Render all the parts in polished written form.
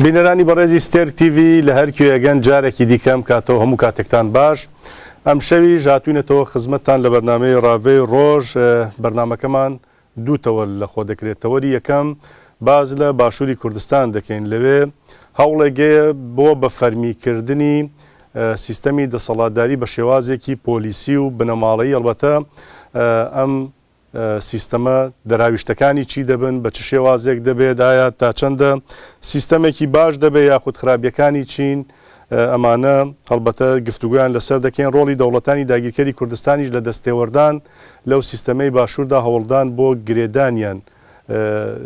بینەرانی بەڕێزی ستێر TV لە هەر کوێگەن جارێکی دیکەم کاتەوە هەموو کاتێکتان باش. ئەم شەوی ژاتوینەتەوە خزمەتتان لە بەرنامەی ڕاوێ ڕۆژ. بەرنامەکەمان دووتەوە لە خۆ دەکرێتەوەری یەکەم باز لە باشووری کوردستان دەکەین، لەوێ هەوڵێگەیە بۆ بە فەرمیکردنی سیستەمی دەسەڵاتداری بە شێوازێکی پۆلیسی و بنەماڵەیی. ئەلبەتە ئەم سیستەمە دەراویشتەکانی چی دەبن، بە چ شێوازێک دەبێت، ئایا تا چەندە سیستەمێکی باش دەبێت یاخود خراپیەکانی چین. ئەمانە هەڵبەتە گفتوگویان لەسەر دەکەین. ڕۆڵی دەوڵەتانی داگیرکەری کوردستانیش لە دەستێوەردان لەو سیستەمەی باشووردا هەوڵدان بۆ گرێدانیان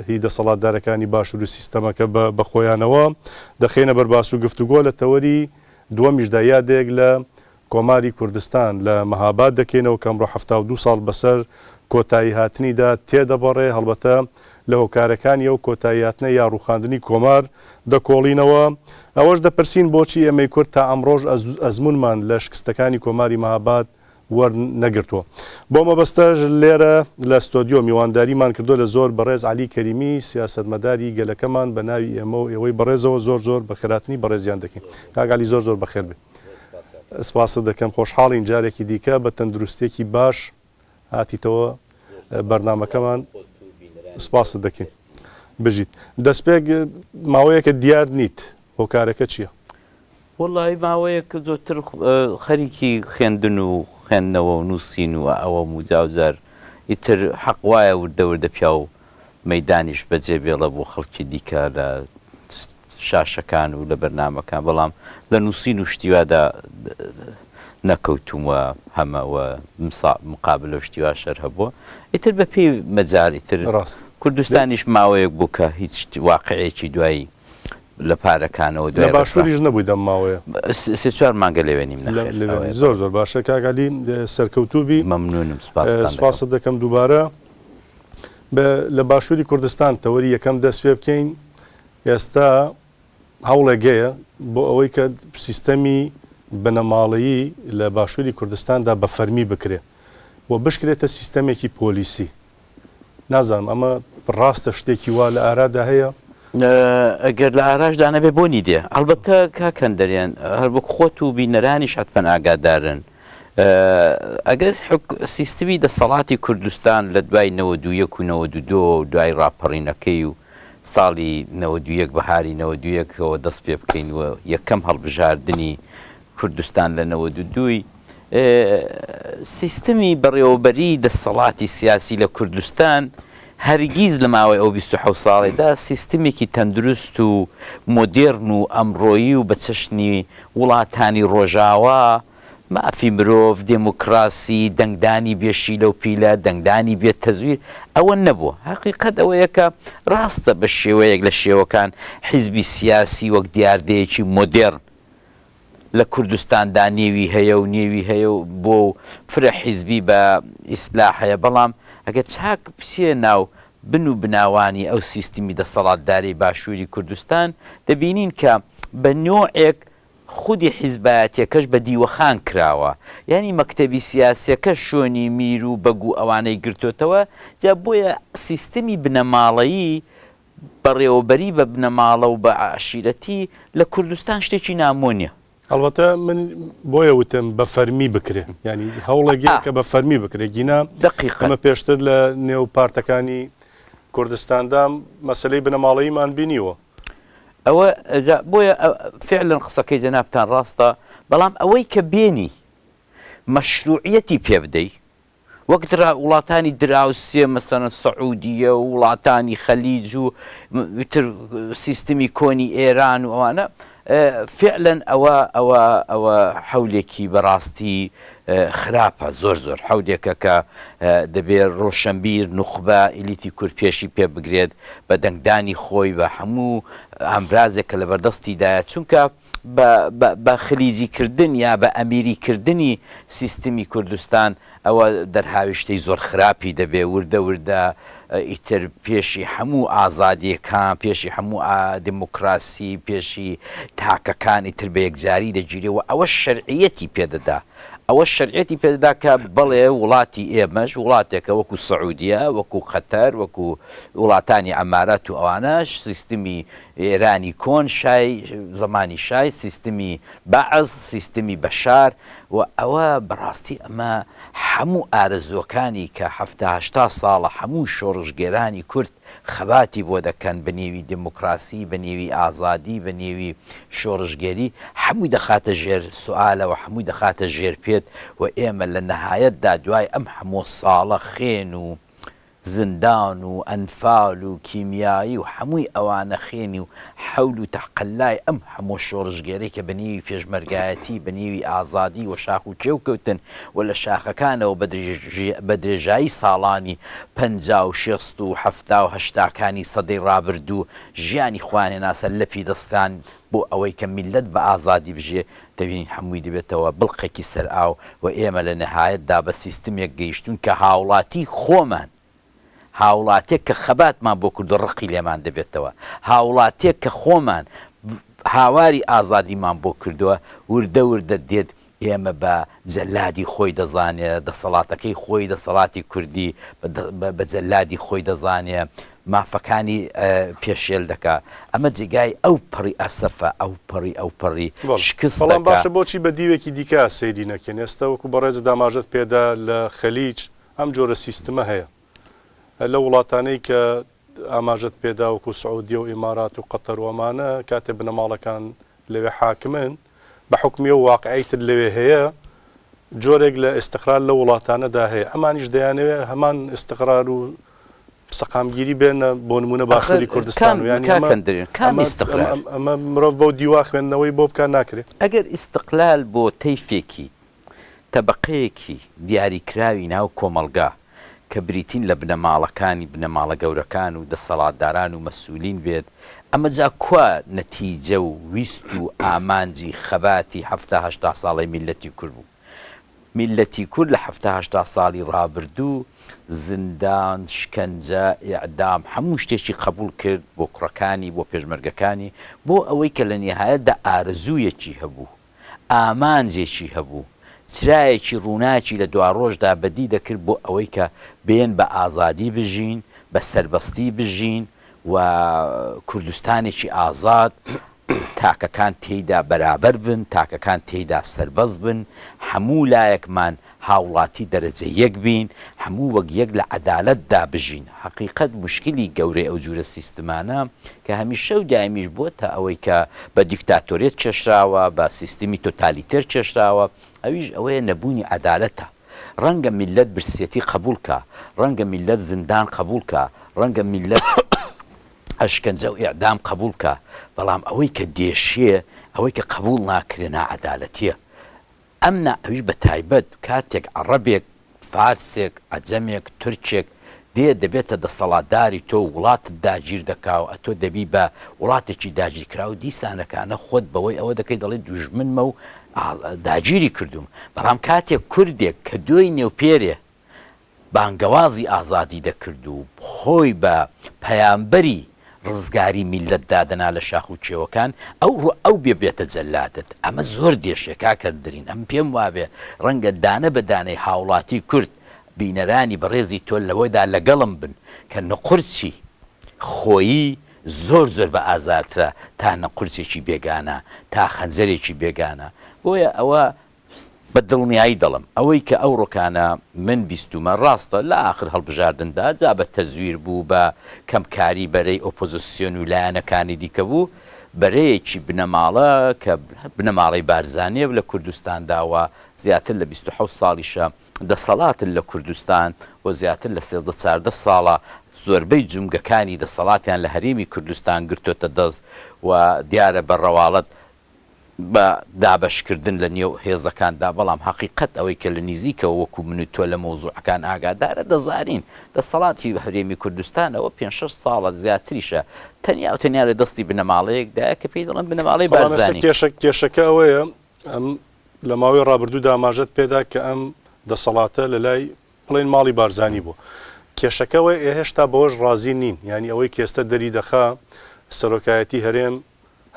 هی دەسەڵاتدارەکانی باشوور و سیستەمەکە بە خۆیانەوە دەخێنە بەرباس و گفتوگۆ لە تەوەری دووەمیشدا یادێک لە کۆماری کوردستان لە مەهاباد دەکەینەوە کە ئەمڕۆ 72 ساڵ بەسەر کۆتایی هاتنیدا تێدەبڕێ. هەڵبەتە لە هۆکارەکانی ئەو کۆتایی هاتنە یا ڕووخاندنی کۆمار دەکۆڵینەوە. ئەوەش دەپرسین بۆچی ئەمەی کورد تا ئەمڕۆژ ئەزمونمان لە شکستەکانی کۆماری مەهاباد وەرنەگرتووە. بۆ مەبەستەش لێرە لە ستۆدیۆ میوانداریمان کردو لە زۆر بەڕێز عەلی کەریمی سیاسەتمەداری گەلەکەمان بە ناوی ئێمە و ئێوەی بەڕێزەوە زۆر بە خێراتنی بەڕێزیان دەکەین. کاک عەلی زۆر بەخێر بێت. سپاست دەکەم، خۆشحاڵین جارێکی دیکە بە تەندروستێکی باش هاتیتەوە بەرنامەکەمان. سپاست دەکەین. بژیت دەستپێک ماوەیەکە دیار نیت، هۆکارەکە چییە؟ وڵی ماوەیەکە زۆرتر خەریکی خوێندن و خوێندنەوە و نووسین و ئەوە موداوزار ئیتر حەق وایە وردەوردە پیا و مەیدانیش بەجێ بێڵە بۆ خەڵکی دیکە لە شاشەکان و لە بەرنامەکان، بەڵام لە نووسین و شتیوادا نەکەوتومە هەمەوە مقابل و شتیوا شەر هەبووە. ئیتر بە پێی مەجار ئیتر کوردستانیش ماوەیەک بوو کە هیچ واقعەیەکی دوایی لە پارەکانەوە دوای باشووریش نەبووی دەم ماوەیە 3-4 مانگە لێوێنیم. زۆر باشە کاک عەلی، سەرکەوتووبی. مەمنونم، سپاست دەکەم دووبارە. لە باشووری کوردستان تەوەری یەکەم دەست پێ بکەین. ئێستا هەوڵێگەیە بۆ ئەوەی کە سیستەمی بنەماڵەیی لە باشووری کوردستاندا بە فەرمی بکرێ بۆ بشکرێتە سیستەمێکی پۆلیسی. نازانم ئەمە ڕاستە شتێکی وا لە ئارادا هەیە؟ ئەگەر لە ئاراشدا نەبێ بۆنی دێ. ئەلبەتە کاکەندەریان هەر بۆ خۆت و بینەرانی شەتفەن ئاگادارن. ئەگەر سیستمی دەسەڵاتی کوردستان لە دوای 91 و 92 و دوای ڕاپەڕینەکەی و ساڵی 91 بەهاری 92ەوە دەست پێ بکەین و یەکەم هەڵبژاردننی کوردستان لە 92 سیستمی بەڕێوەبەری دەسەڵاتی سیاسی لە کوردستان هەرگیز لە ماوەی ئەو 27 ساڵێدا سیستمێکی تەندروست و مۆدێرن و ئەمڕۆیی و بە چەشنی وڵاتانی ڕۆژاوا مافی مرۆڤ، دێموکراسی، دەنگدانی بێشی لەو پیلە، دەنگدانی بێت تەزویر ئەوە نەبووە. حەقیقەت ئەوەیە کە ڕاستە بە شێوەیەک لە شێوەکان حیزبی سیاسی وەک دیاردەیەکی مۆدێرن لە کوردستاندا نێوی هەیە و نێوی هەیە و بۆ فرە حیزبی بە ئیسلاح هەیە، بەڵام ئەگەر چاک پسیە ناو بن و بناوانی ئەو سیستمی دەسەڵاتداری باشووری کوردستان دەبینین کە بە نۆعێک خودی حیزبایەتیەکەش بە دیوەخان کراوە، یعنی مەکتەبی سیاسیەکە شۆنی میر و بەگو ئەوانەی گرتوتەوە. جا بۆیە سیستمی بنەماڵەیی بەڕێوەبەری بە بنەماڵە و بە عەشیرەتی لە کوردستان شتێکی نامۆنیە. ئەلبەتە من بۆیە وتم بە فەرمی بکرێ، ینی هەوڵێکی کە بە فەرمی بکرێ. گینا ئەمە پێشتر لە نێو پارتەکانی کوردستاندا مەسەلەی بنەماڵەییمان بینیوە. ئەوە بۆیە فعلن قسەکەی جەنابتان ڕاستە، بەڵام ئەوەی کە بێنی مەشروعیەتی پێ بدەی وەک وڵاتانی دراوسێ مەسەڵەن سەعودیە و وڵاتانی خەلیج و تر سیستمی کۆنی ئێران و ئەوانە فعلەن ئەوە حەولێکی بەڕاستی خراپە، زۆر حەولێکە کە دەبێت ڕۆشنبیر نوخبە ئیلیتی کورد پێشی پێ بگرێت بە دەنگدانی خۆی بە هەموو ئەمرازێکە لە بەردەستیدایە، چونکە بە خلیزیکردن یا بە ئەمیریکردنی سیستمی کوردستان ئەوە دەرهاویشتەی زۆر خراپی دەبێ. وردە ئیتر پێشی هەموو ئازادیەکان، پێشی هەموو دموکراسی، پێشی تاکەکانی تر بە یەکجاری دەگیرێەوە. ئەوە شەرعیەتی پێدەدا، ئەوە شەرعەتی پێدا کە بڵێ وڵاتی ئێمەش وڵاتێکە وەکو سعودیە وەکو قەتەر وەکو وڵاتانی ئەمارات و ئەوانەش سیستمی ئێرانی کۆن شای زمانی شای سیستمی بەعز سیستمی بەشار و ئەوە بەڕاستی ئەمە هەموو ئارەزوەکانی کە هەفتا ساڵە هەموو شۆڕژگێرانی کورد خەباتی بۆ دەکەن بە نێوی دموکراسی بە نێوی ئازادی بە نێوی شۆڕژگەری هەمووی دەخاتە ژێر سوالەوە هەمووی دەخاتە ژێر پێت و ئێمە لە نەهایەتدا دوای ئەم هەموو ساڵە خێن و زندان و ئەنفال و کیمیایی و هەمووی ئەوانە خێنی و حەول و تەقلای ئەم هەموو شۆڕژگەرەی کە بە نێوی پێشمەرگایەتی بە نێوی ئازادی و شاخ و کێوکەوتن و لە شاخەکانەوە بە درێژایی ساڵانی 50 و 60 و 70 و 80کانی سەدەی ڕابردوو ژیانی خوانێ ناسە لەپی دەستان بۆ ئەوەی کە میلەت بە ئازادی بژێ دەبینین هەمووی دەبێتەوە بڵقێکی سەرئاو و ئێمە لە نەهایەتدا بە سیستمێک گەیشتون کە هاوڵاتی خۆمان هاوڵاتێک کە خەباتمان بۆ کورد و ڕقی لێمان دەبێتەوە هاوڵاتێک کە خۆمان هاواری ئازادیمان بۆ کردووە وردە وردە دێت ئێمە بە جەلادی خۆی دەزانێت دەسەڵاتەکەی خۆی دەسەڵاتی کوردی بە جەلادی خۆی دەزانێت مافەکانی پێشێل دەکا ئەمە جێگای ئەو پەڕی ئەسەفە ئەو پەڕی شکست بەڵام باشە بۆچی بە دیوێکی دیکە سەیری نەکەن ئێستا وەکو بەڕێز داماژەت پێدا لە خەلیج ئەم جۆرە سیستمە هەیە لە وڵاتانەی کە ئاماژەت پێدا وەکو سعودیە و ئیمارات و قەتەر وەمانە کاتێ بنەماڵەکان لەوێ حاکمن بە حکمی و واقعیتر لەوێ هەیە جۆرێک لە ئێستقرار لە وڵاتانەدا هەیە ئەمانیش دەیانەوێت هەمان ئێستقرار و سەقامگیری بێنە بۆ نمونە باشووری کوردستان و ینی ئەمە مرۆڤ بۆ دیوا خوێندنەوەی بۆ بکار ناکرێت ئەگەر ئیستقلال بۆ تەیفێکی تەبەقەیەکی دیاریکراوی ناو کۆمەلگا کە بریتین لە بنەماڵەکانی بنەماڵە گەورەکان و دەسەڵاتداران و مەسئولین بێت ئەمە جا کوا نەتیجە و ویست و ئامانجی خەباتی 70 ساڵی میلەتی کورد بوو میلەتی کورد لە 70 ساڵی ڕابردوو زندان شکەنجە ئیعدام هەموو شتێکی قبول کرد بۆ کوڕەکانی بۆ پێشمەرگەکانی بۆ ئەوەی کە لە نێهایەتدا ئارەزوویەکی هەبوو ئامانجێکی هەبوو چرایەکی ڕووناکی لە دوا ڕۆژدا بەدی دەکرد بۆ ئەوەی کە بێن بە ئازادی بژین بە سەربەستی بژین و کوردستانێکی ئازاد تاکەکان تێیدا بەرابەر بن تاکەکان تێیدا سەربەز بن هەموو لایەکمان هاوڵاتی دەرەجە یەک بین هەموو وەک یەک لە عەدالەتدا بژین حەقیقەت مشکلی گەورەی ئەو جورە سیستمانە کە هەمیشە و دایمیش بووە تا ئەوەی کە بە دیکتاتۆریەت چێشراوە بە سیستمی تۆتالیتەر چێشراوە ئەویش ئەوەیە نەبوونی عەدالەتە ڕەنگە میلەت برسێتی قبولکە ڕەنگە میلەت زندان قبولکە ڕەنگە میلەت ئەشکەنجە و ئیعدام قبولکە بەڵام ئەوەی کە دێشیە ئەوەی کە قبول ناکرێ نائەدالەتیە ئەم ئەویش بە تایبەت کاتێک عەرەبێک فارسێک عەجەمێک تورکێک دێ دەبێتە دەسەڵاتداری تۆ وڵاتت داگیر دەکا و ئەتۆ دەبی بە وڵاتێکی داگیرکرا و دیسانەکانە خۆت بەوەی ئەوە دەکەی دەڵێ دوژمنمە و داگیری کردوم بەڵام کاتێک کوردێک کە دوی نێوپێرێ بانگەوازی ئازادی دەکرد و خۆی بە پەیامبەری ڕزگاری میلەت دادەنا لە شاخ و کێوەکان ئەو بێتە جەلادت ئەمە زۆر دێشێکا کردرین ئەم پێم وابێ ڕەنگە دانە بە دانەی هاوڵاتی کورد بینەرانی بەڕێزی تۆ لەوەیدا لەگەڵم بن کە نەقورچی خۆیی زۆر بە ئازارترە تا نەقورچێکی بێگانە تا خەنجەرێکی بێگانە بۆیە ئەوە بە دڵنیایی دەڵم ئەوەی کە ئەو ڕۆکانە من بیستومە ڕاستە لە ئاخر هەڵبژاردندا جا بە تەزویر بوو بە کەمکاری بەرەی ئۆپۆزیسیۆن و لایەنەکانی دیکە بوو بەرەیەکی بنەماڵە کە بنەماڵی بارزانیە لە کوردستانداوە زیاتر لە 27 ساڵیشە دەسەڵاتن لە کوردستان و زیاتر لە 13-14 ساڵە زۆربەی جومگەکانی دەسەڵاتیان لە هەرێمی کوردستان گرتوتە دەست و دیارە بە ڕەواڵەت بە دابەشکردن لە نێو هێزەکاندا بەڵام حەقیقەت ئەوەی کە لە نزیکەوە وەکو من و تۆ لە مۆزوعەکان ئاگادارە دەزارین دەسەڵاتی هەرێمی کوردستانەوە 5-6 ساڵە زیاتریشە تەنیا و تەنیا لە دەستی بنەماڵەیەکدا کە پێی دەڵێن بنەماڵەی بارزانی کێشەکە ئەوەیە ئەم لە ماوەی ڕابردوو داماژەت پێدا کە ئەم دەسەڵاتە لە لای بڵێن ماڵی بارزانی بوو کێشەکەەوەی هێشتا بەوەش ڕازی نین ینی ئەوەی کێستە دەری دەخا سەرۆکایەتی هەرێم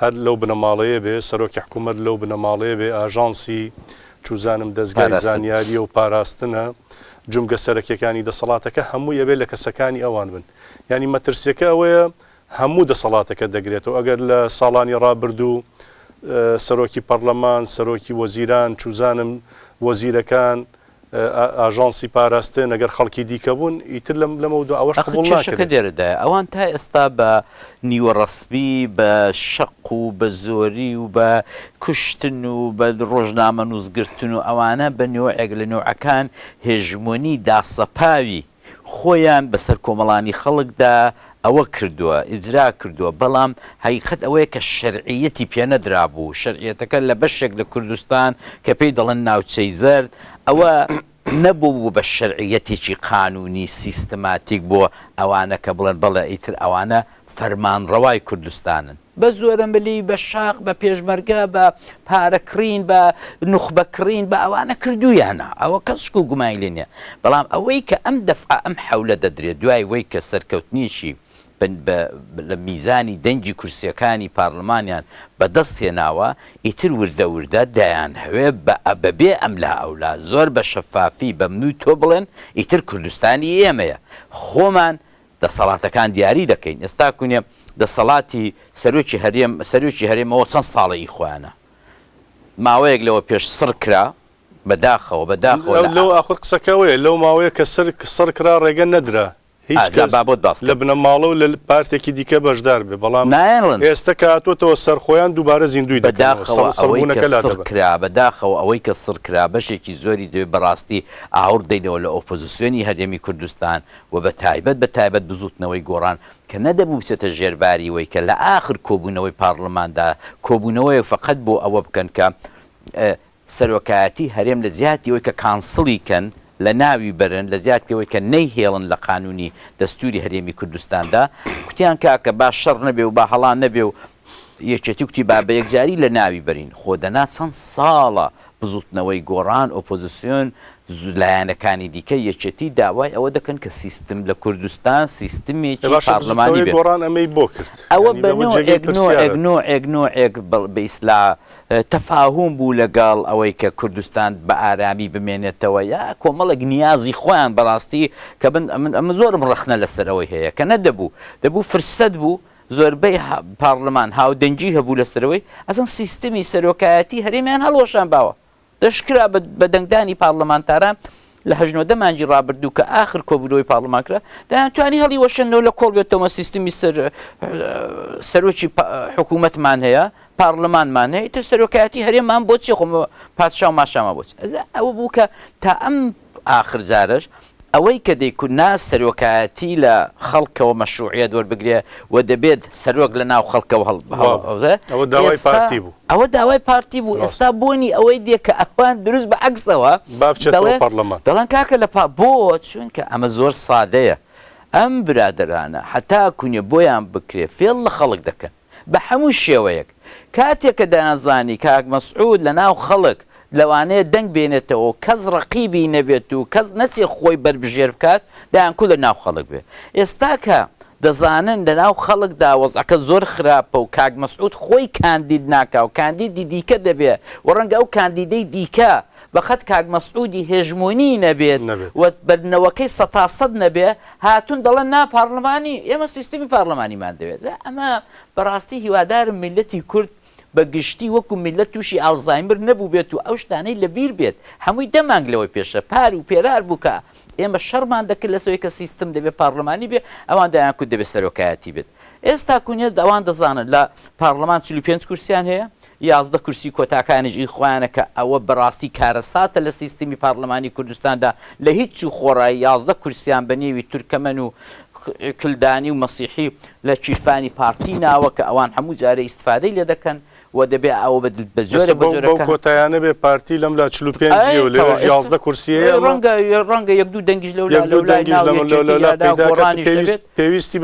هەر لەو بنەماڵەیە بێ سەرۆکی حکوومەت لەو بنەماڵەیە بێ ئاژانسی چوزانم دەستگای زانیاریە و پاراستنە جمگە سەرەکیەکانی دەسەڵاتەکە هەموو ئەبێت لە کەسەکانی ئەوان بن ینی مەترسیەکە ئەوەیە هەموو دەسەڵاتەکە دەگرێتەوە ئەگەر لە ساڵانی ڕابردوو سەرۆکی پەرلەمان سەرۆکی وەزیران چوزانم وەزیرەکان ئاژانسی پاراستن ئەگەر خەڵکی دیکە بوون ئیتر لەمەوە ئەوەش قبوڵ ناکرێت دێرەدا ئەوان تا ئێستا بە نیوەڕەسمی بە شەق و بە زۆری و بە کوشتن و بە ڕۆژنامە نووسگرتن و ئەوانە بە نوێعێک لە نوێعەکان هێژمۆنی داسەپاوی خۆیان بەسەر کۆمەڵانی خەڵکدا ئەوە کردووە ئیجرا کردووە بەڵام حقیقەت ئەوەیە کە شەرعیەتی پێ نەدرابوو شەرعیەتەکە لە بەشێک لە کوردستان کە پێی دەڵێن ناوچەی زەرد ئەوە نەبوو بە شەرعیەتێکی قانونی سیستماتیک بۆ ئەوانە کە بڵێن بەڵێ ئیتر ئەوانە فەرمانڕەوای کوردستانن بە زۆرە ملی بە شاق بە پێشمەرگە بە پارەکڕین بە نوخبەکڕین بە ئەوانە کردویانە ئەوە کەسک و گومای لێ نییە بەڵام ئەوەی کە ئەم دەفع ئەم حەولە دەدرێت دوای وەی کە سەرکەوتنیشی لە میزانی دەنگی کورسیەکانی پارلمانیان بەدەست هێناوە ئیتر وردە وردە دایان هەوێ بەبێ ئەم لا ئەولا زۆر بە شەفافی بە منوی تۆ بڵێن ئیتر کوردستانی ئێمەیە خۆمان دەسەڵاتەکان دیاری دەکەین ئێستا کونێ دەسەڵاتی سەرۆکی هەرێمەوە چەند ساڵی خۆیانە ماوەیەک لەوە پێش سڕ کرا بەداخەوە لەو ئاخر قسەکەوەیە لەو ماوەیە کە سڕ کرا ڕێگە نەدرا هیچ بابەت باس لە بنەماڵە و لە پارتێکی دیکە بەشدار بێ بەڵام ئێستا کاتوەتەوە سەرخۆیان دووبارە زیندوی بەداخەوە ئەوەی کە سڕ کرا بەشێکی زۆری دەوێت بەڕاستی ئاور دەینەوە لە ئۆپۆزیسیۆنی هەرێمی کوردستان و بە تایبەت بزوتنەوەی گۆڕان کە نەدەبوو بچێتە ژێرباری وەی کە لە ئاخر کۆبوونەوەی پارلەماندا کۆبوونەوەی فقط بۆ ئەوە بکەن کە سەرۆکایەتی هەرێم لە زیاتیەوەی کە کانسڵی کەن لە ناوی بەرن لە زیاتەوەی کە نەیهێڵن لە قانونی دەستوری هەرێمی کوردستاندا کوتیان کاکە با شەڕ نەبێ و با هەڵان نەبێ و یەکێتی کوتی با بە یەکجاری لە ناوی بەرین خۆدەنا چەند ساڵە بزوتنەوەی گۆڕان ئۆپۆزیسیۆن لایەنەکانی دیکە یەکێتی داوای ئەوە دەکەن کە سیستم لە کوردستان سیستمێکی پارلەمانی بێت گۆڕان ئەمەی بۆ کرد ئەوە بەنوێک بە ئیسلا تەفاهوم بوو لەگەڵ ئەوەی کە کوردستان بە ئارامی بمێنێتەوە یا کۆمەڵێک نیازی خۆیان بەڕاستی کە ئەمە زۆرم ڕەخنە لەسەرەوەی هەیە کە دەبوو فرسەت بوو زۆربەی پارلەمان هاودەنگی هەبوو لەسەرەوەی ئەسن سیستمی سەرۆکایەتی هەرێمیان هەڵۆشان باوە دەشکرا بە دەنگدانی پارلەمانتاران لە هەژنۆدە مانجی ڕابردوو کە ئاخر کۆبوونەوەی پارلەمان کرا دەیانتوانی هەڵی وەشێنەوە لە کۆڵ بێتەوە سیستمی سەرۆکی حکوومەتمان هەیە پارلەمانمان هەیە تر سەرۆکایەتی هەرێمان بۆچی خۆم پادشا و ماشامە بۆچ ئەوە بوو کە تا ئەم ئاخر جارش ئەوەی کە دەیکونا سەرۆکایەتی لە خەڵکەوە مەشروعیەت وەربگرێ و دەبێت سەرۆک لە ناو خەڵکەوە ئەوە داوای پارتی بوو ئێستا بۆنی ئەوەی دێ کە ئەوان دروست بە عەکسەوە دەڵێن کاکە لە بۆ چونکە ئەمە زۆر سادەیە ئەم برادرانە حتا کونیە بۆیان بکرێ فێڵ لە خەڵک دەکەن بە هەموو شێوەیەک کاتێک کە دەیانزانی کاک مەسعود لە ناو خەڵک لەوانەیە دەنگ بێنێتەوە کەس ڕقیبی نەبێت و کەس نەچێ خۆی بربژێر بکات دایانکو لە ناو خەڵک بێ ئێستا کە دەزانن لە ناو خەڵکدا وەزعەکە زۆر خراپە و کاک مەسعود خۆی کاندید ناکا و کاندیدی دیکە دەبێ و ڕەنگە ئەو کاندیدەی دیکە بەخەت کاک مەسعودی هێژمۆنی نەبێت و بەرنەوەکەی 100% نەبێ هاتون دەڵێن نا پارلەمانی ئێمە سیستمی پارلەمانیمان دەوێت ئەمە بەڕاستی هیوادارم میلەتی کورد بە گشتی وەکو میلەت تووشی ئالزایمر نەبوو بێت و ئەو شتانەی لەبیر بێت هەمووی دەمانگ لەوەی پێشە پار و پێرار بووکە ئێمە شەڕمان دەکرد لەسەوەی کە سیستم دەبێت پارلەمانی بێ ئەوان دایانکو دەبێت سەرۆکایەتی بێت ئێستا کونێت ئەوان دەزانن لە پارلەمان 45 کورسیان هەیە 11 کورسی کۆتاکانیشی خۆیانە کە ئەوە بەڕاستی کارەساتە لە سیستمی پارلەمانی کوردستاندا لە هیچ خۆڕایی 11 کورسیان بە نێوی تورکەمەن و کلدانی و مەسیحی لە چیرفانی پارتی ناوە کە ئەوان هەموو جارە ئیستفادەی لێ دەکەن و دەبێ ئەوە بە زۆرە بەو کۆتایانە بێ پارتی لەم لا 45 و لێ 11 کورسیە ڕەنگە یەک دوو دەنگیش پێویستی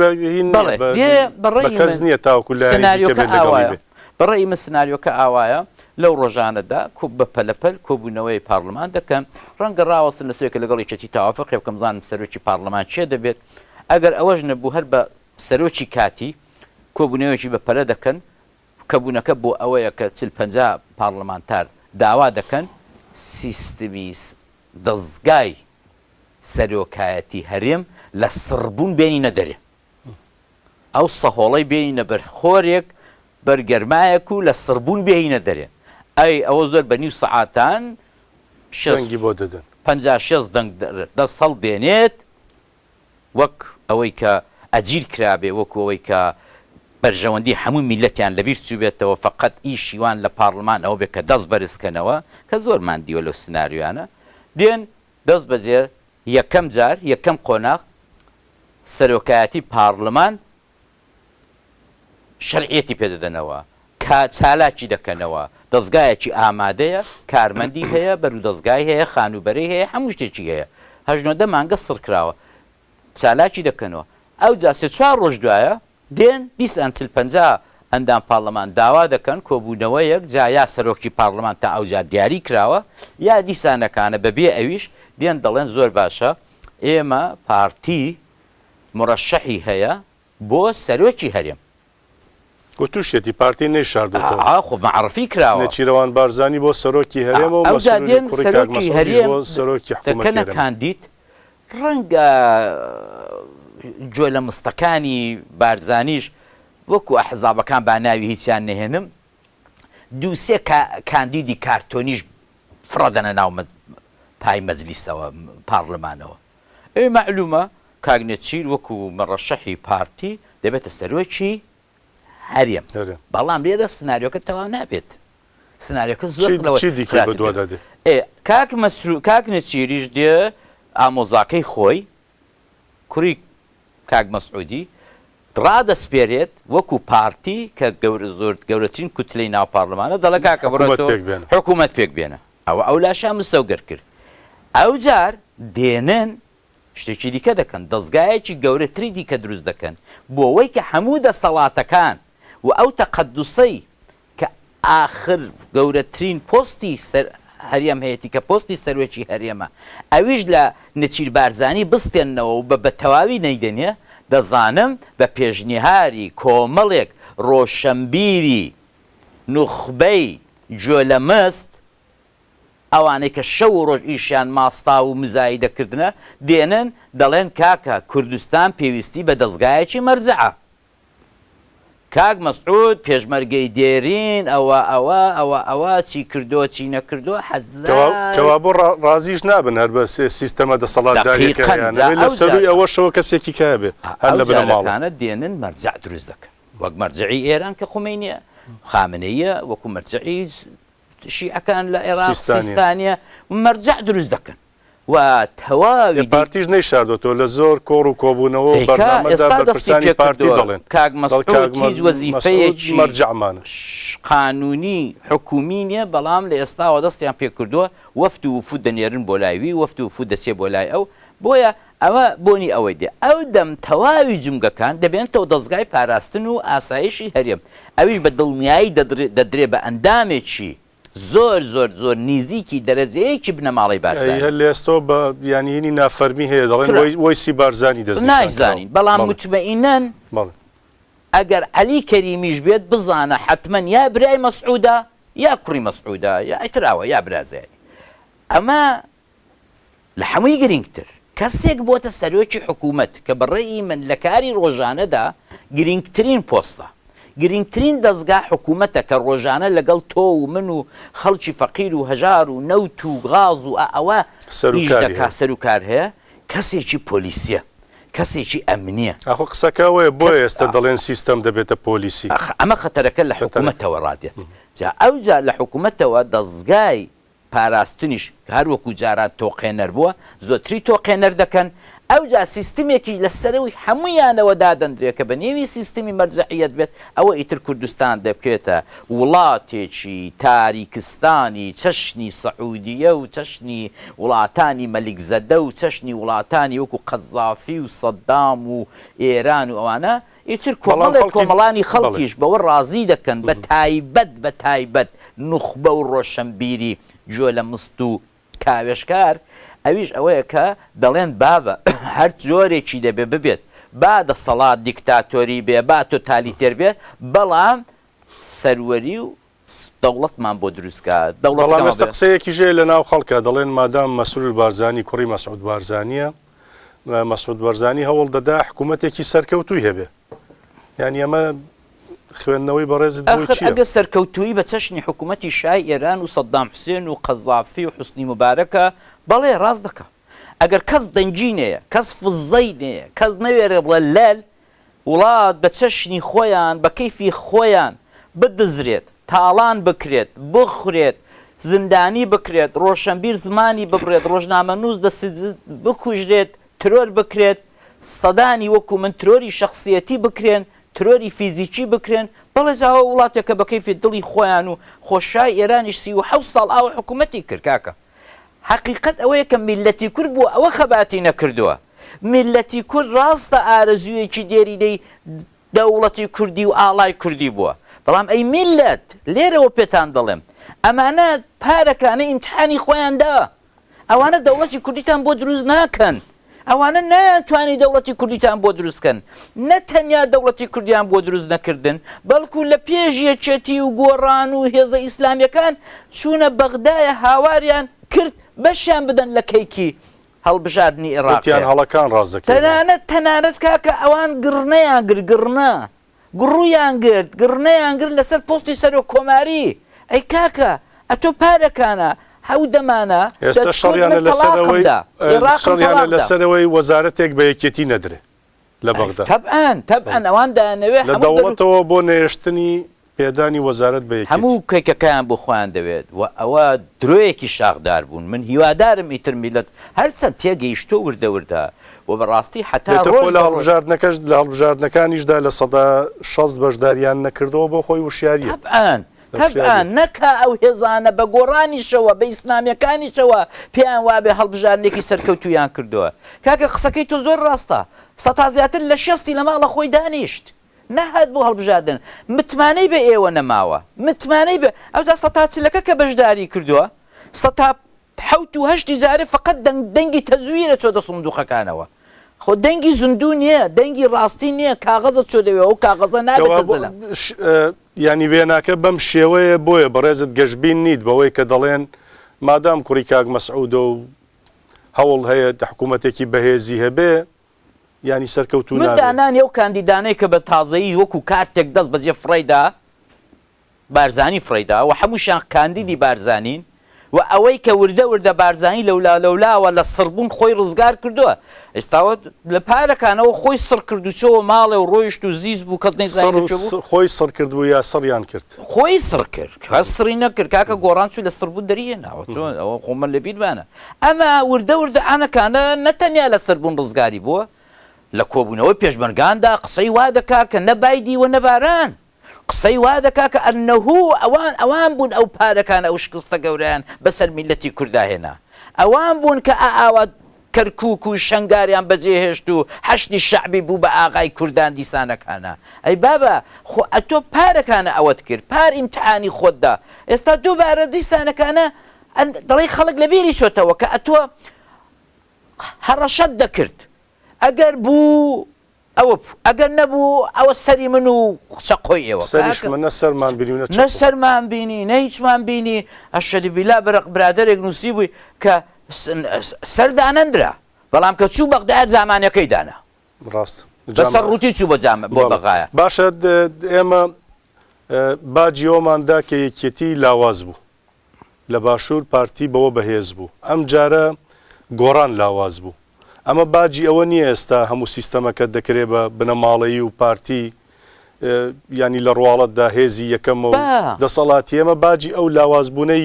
بەڕێز نییە تاوەکو بەڕێی من سناریۆکە ئاوایە لەو ڕۆژانەدا بە پەلەپەل کۆبوونەوەی پارلەمان دەکەن ڕەنگە ڕاوەستن لەسەوەیکە لەگەڵ یەکێتی تەوافق بکەم بزانن سەرۆکی پارلەمان چێ دەبێت ئەگەر ئەوەش نەبوو هەر بە سەرۆکی کاتی کۆبوونەوەیکی بە پەلە دەکەن کەبوونەکە بۆ ئەوەیە کە 40-50 پارلەمانتار داوا دەکەن سیستمی دەستگای سەرۆکایەتی هەرێم لە سڕبوون بێنینە دەرێ ئەو سەهۆڵەی بێنینە بەرخۆرێک بەرگەرمایەک و لە سڕبوون بێنینە دەرێ ئەوە زۆر بە نیو سەعاتان دەنگی بۆ دەدەن 56 دەست هەڵدێنێت وەک ئەوەی کە ئەجیر کرابێ وەکو ئەوەی کە بەرژەوەندی هەموو میلەتیان لەبیر چوو بێتەوە فقط ئیشیوان لە پارلمان ئەوە بێت کە دەست بەرزکەنەوە کە زۆرمان دیوە لەو سناریوانە دێن دەست بەجێ یەکەم جار یەکەم قۆناغ سەرۆکایەتی پارلمان شەرعیەتی پێدەدەنەوە چالاکی دەکەنەوە دەستگایەکی ئامادەیە کارمەندی هەیە بەرو دەستگای هەیە خانوبەرەی هەیە هەموو شتێکی هەیە 18 مانگە سڕ کراوە چالاکی دەکەنەوە ئەو جا سێ چوار ڕۆژ دوایە دێن دیسان 50 ئەندام پارلەمان داوا دەکەن کۆبوونەوە یەک جا یا سەرۆکی پارلەمان تا ئەوجار دیاری کراوە یا دیسانەکانە بەبێ ئەویش دێن دەڵێن زۆر باشە ئێمە پارتی مڕەشەحی هەیە بۆ سەرۆکی هەرێم تووشێتی پارتی نەیشاردەوە خۆ معرفی کراوە نەچیرەوان بارزانی بۆ سەرۆکی هەرێم و سەرۆکی هەرێم سەرۆکی دەکەنە کاندید ڕەنگە گوێ لە مستەکانی بارزانیش وەکو ئەحزابەکان با ناوی هیچیان نەهێنم دووسێ کاندیدی کارتۆنیش فڕەدەنە ناو پای مەجلیسەوە پارلەمانەوە ئەوی معلومە کاگنێچیر وەکو مەڕەشەحی پارتی دەبێتە سەرۆکی هەرێم بەڵام لێرە سناریۆکە تەواو نابێت سناریۆکە زۆر کاک نەچیریش دێ ئامۆزاکەی خۆی کوڕی کاک مەسعودی ڕادەسپێرێت وەکو پارتی کە زۆر گەورەترین کوتلەی ناو پارلەمانە دەڵە کاکە بڕێتەوە حکوومەت پێک بێنە ئەو لاشا مستەوگەر کرد ئەو جار دێنن شتێکی دیکە دەکەن دەستگایەکی گەورەتری دیکە دروست دەکەن بۆ ئەوەی کە هەموو دەسەڵاتەکان و ئەو تەقەدوسەی کە ئاخر گەورەترین پۆستی هەرێم هەیەی کە پۆستی سەرۆکی هەرێمە ئەویش لە نەچیر بارزانی بستێنەوە و بە تەواوی نەیدەنێ دەزانم بە پێشنیهاری کۆمەڵێک ڕۆشنبیری نوخبەی گوێ لە مەست ئەوانەی کە شەو و ڕۆژ ئیشیان ماستا و مزایی دەکردنە دێنن دەڵێن کاکە کوردستان پێویستی بە دەستگایەکی مەرجەعە کاک مەسعود پێشمەرگەی دێرین ئەوە چی کردۆ چی نەکردۆ کەوا بۆ ڕازیش نابن هەر بە سیستەمە دەسەڵاتداریەکەیانە لە سەروی ئەوە شەوە کەسێکی کابێ هەر لە بنەماڵەکانە دێنن مەرجع دروست دەکەن وەک مەرجعی ئێران کە خمینیە خامنەیە وەکو مەرجعی شیعەکان لە عێراق سیستانیە مەرجع دروست دەکەن و تەواوی پارتیش نەیشاردۆتەوە لە زۆر کۆڕ و کۆبوونەوە بەرنامەدا بەرپرسانی پارتی دەڵێن کاک مەسعود هیچ وەزیفەیەکی مەرجعمانە قانونی حکومی نییە بەڵام لە ئێستاوە دەستیان پێکردووە وەفد و وفود دەنێرن بۆ لایوی وەفد و وفود دەسێ بۆ لای ئەو بۆیە ئەوە بۆنی ئەوەی دێ ئەو دەم تەواوی جمگەکان دەبێنێتەوە دەستگای پاراستن و ئاسایشی هەرێم ئەویش بە دڵنیایی دەدرێ بە ئەندامێکی زۆر زۆر زۆر نزیکی دەرەجەیەکی بنەماڵی بارزانانی هەر لە ئێستا بە یانیینی نافەرمی هەیە دەڵێن وەی سی بارزانی دەست نایزانین بەڵام متمەئینەن ئەگەر عەلی کەریمیش بێت بزانە حتمەن یا برای مەسعودە یا کوڕی مەسعودە یا ئیتراوە یا برازایەتی ئەمە لە هەمووی گرنگتر کەسێک بۆتە سەرۆکی حکوومەت کە بەڕێی من لە کاری ڕۆژانەدا گرنگترین پۆستە گرنگترین دەستگا حکوومەتە کە ڕۆژانە لەگەڵ تۆ و من و خەڵکی فەقیر و هەژار و نەوت و غاز و ئەوە ئیش دەکا سەرکار هەیە کەسێکی پۆلیسیە کەسێکی ئەمنیە ئەخۆ قسەکەوەیە بۆ ئێستا دەڵێن سیستەم دەبێتە پۆلیسی ئەمە خەتەرەکە لە حکوومەتەوە ڕادێت جا ئەوجا لە حکوومەتەوە دەستگای پاراستنیش هەروەکو جارات تۆقێنەر بووە زۆتری تۆقێنەر دەکەن ئەوجا سیستمێکی لەسەرەوەی هەمویانەوە دادەندرێت کە بە نێوی سیستمی مەرجەعیەت بێت ئەوە ئیتر کوردستان دەبکێتە وڵاتێکی تاریکستانی چەشنی سەعودیە و چەشنی وڵاتانی مەلیکزەدە و چەشنی وڵاتانی وەکو قەزافی و سەدام و ئێران و ئەوانە ئیتر کۆمەڵانی خەڵکیش بەوە ڕازی دەکەن بە تایبەت نوخبە و ڕۆشنبیری گوێ لە مست و کاوێشکار ئەویش ئەوەیە کە دەڵێن بابە هەر جۆرێکی دەبێ ببێت با دەسەڵات دیکتاتۆری بێ با تۆتالیتێر بێت بەڵام سەروەری و دەوڵەتمان بۆ دروستکە بەڵام ئێستا قسەیەکی ژێ لە ناو خەڵکە دەڵێن مادام مەسرور بارزانی کوڕی مەسعود بارزانیە مەسعود بارزانی هەوڵ دەدا حکوومەتێکی سەرکەوتووی هەبێ یعنی ئەمە خوێندنەوەی بەڕێزت بۆی چییە؟ ئەگە سەرکەوتووی بە چەشنی حکوومەتی شای ئێران و سەدام حوسێن و قەزافی و حوسنی مبارەکە بەڵێ ڕاست دەکە ئەگەر کەس دەنگینەیە کەس فزەینەیە کەس نەوێرە بڵێ لەل وڵات بە چەشنی خۆیان بە کەیفی خۆیان بدزرێت تاڵان بکرێت بخورێت زندانی بکرێت ڕۆشنبیر زمانی ببڕێت ڕۆژنامە نووس بکوژرێت ترۆر بکرێت سەدانی وەکو من ترۆری شخصیەتی بکرێن ترۆری فیزیکی بکرێن بەڵێ جاوە وڵاتێکە بە کەیفی دڵی خۆیان و خۆشای ئێرانیش 37 ساڵ ئاوە حکوومەتی کرد کاکە حقیقەت ئەوەیە کە میلەتی کورد بوو ئەوە خەباتی نەکردووە میلەتی کورد ڕاستە ئارەزوویەکی دێرینەی دەوڵەتی کوردی و ئاڵای کوردی بووە بەڵام ئەی میلەت لێرەوە پێتان دەڵێم ئەمانە پارەکانە ئیمتحانی خۆیاندا ئەوانە دەوڵەتی کوردیتان بۆ دروست ناکەن ئەوانە ناتوانانی دەوڵەتی کوردیتان بۆ دروستکەن نەتەنیا دەوڵەتی کوردیان بۆ دروست نەکردن بەڵکو لە پێش یەکێتی و گۆڕان و هێزە ئیسلامیەکان چوونە بەغدایە هاواریان کرد بەشیان بدەن لە کەیکی هەڵبژاردننی عێراقیان هەڵەکان ڕازەکە تەنانەت کاکە ئەوان گڕنەیان گرگڕنا گڕوویان گرت گڕنەیان گرت لەسەر پۆستی سەرۆ کۆماری ئەی کاکە ئەتۆ پارەکانە هەو دەمانە ئێستا شەڕیانە لەسەرەوەی وەزارەتێک بە یەکێتی نەدرێ لە بەغدا تەبعەن ئەوان دەیانەوێت لە دەوڵەتەوە بۆ نێشتنی پێدانی وەزارەت بە یەکێتی هەموو کەیکەکەیان بۆ خۆیان دەوێت و ئەوە درۆیەکی شاخدار بوون من هیوادارم ئیتر میلەت هەرچەند تێگەیشتۆ وردەوردا و بەڕاستی حتا لە هەڵبژاردنەکەش لە هەڵبژاردنەکانیشدا لە سەدا 60 بەشداریان نەکردەوە بۆ خۆی وشیاریە تەبعەن نەکا ئەو هێزانە بە گۆڕانیشەوە بە ئیسلامیەکانیشەوە پێیان وابێ هەڵبژاردنێکی سەرکەوتویان کردووە کاکە قسەکەی تۆ زۆر ڕاستە سەتا زیاتر لە 60 لە ماڵە خۆی دانیشت نەهات بۆ هەڵبژاردن متمانەی بە ئێوە نەماوە متمانەی بە ئەوجا سەتاچلەکە کە بەشداری کردووە سەتا حەوت و هەشتی جارێ فقط دەنگی تەزویرە چۆدە سندوقەکانەوە خۆ دەنگی زندوو نییە دەنگی ڕاستی نییە کاغەزە چۆ دەوێ و کاغەزە نابێتە زەلە ینی وێناکە بەم شێوەیە بۆیە بەڕێزت گەشتبین نیت بەوەی کە دەڵێن مادام کوڕی کاک مەسعودە و هەوڵ هەیە حکوومەتێکی بەهێزی هەبێ ینی سەرکەوتو من دانانی ئەو کاندیدانەی کە بە تازایی وەکو کارتێک دەست بەجێ فڕیدا بارزانی فڕیدا و هەمووشیان کاندیدی بارزانین و ئەوەی کە وردە وردە بارزانی لەولاوە لە سڕبوون خۆی ڕزگار کردووە ئێستاوە لە پارەکانەوە خۆی سڕ کردوچەوە ماڵێ و ڕۆیشت و زیز بوو کەس خۆی سڕ کردبوو یا سڕیان کرد خۆی سڕ کرد هەسڕی نەکرد کاکە گۆڕان چوو لە سڕبوو دەریێناوە ئەوە خۆمە لە بیرمانە ئەمە وردە وردە ئانەکانە نەتەنیا لە سەربوون ڕزگاری بووە لە کۆبوونەوەی پێشمەرگاندا قسەی وا دەکا کە نەبایدی و نەباران قسەی وا دەکا کە ئەنەهوو ئەوان بوون ئەو پارەکانە ئەو شکستە گەورەیان بەسەر میلەتی کورداهێنا ئەوان بوون کە ئاوا کەرکووک و شەنگاریان بەجێهێشت و حەشتی شەعبی بوو بە ئاغای کوردان دیسانەکانە ئەی بابە خۆ ئەتۆ پارەکانە ئەوەت کرد پار ئیمتحانی خۆتدا ئێستا دووبارە دیسانەکانە دەڵی خەڵک لەبیری چۆتەوە کە ئەتۆ هەڕەشەت دەکرد ئەگەر بوو ئەگەر نەبوو ئەوە سەری من و قسەقۆی ئێوە نە سەرمان بینی نە هیچمان بینی ئەشەدی بیلا برادەرێک نووسی بووی کە سەردانەندرا بەڵام کە چوو بەغداد زامانەکەی دانا ڕاست بەسەر ڕووتی چوو بۆ بەغایە باشە ئێمە باجی ئەوماندا کە یەکێتی لاواز بوو لە باشوور پارتی بەوە بەهێز بوو ئەم جارە گۆڕان لاواز بوو ئەمە باجی ئەوە نییە ئێستا هەموو سیستەمەکە دەکرێت بە بنەماڵەیی و پارتی ینی لە ڕواڵەتدا هێزی یەکەمەوە دەسەڵاتی ئێمە باجی ئەو لاوازبوونەی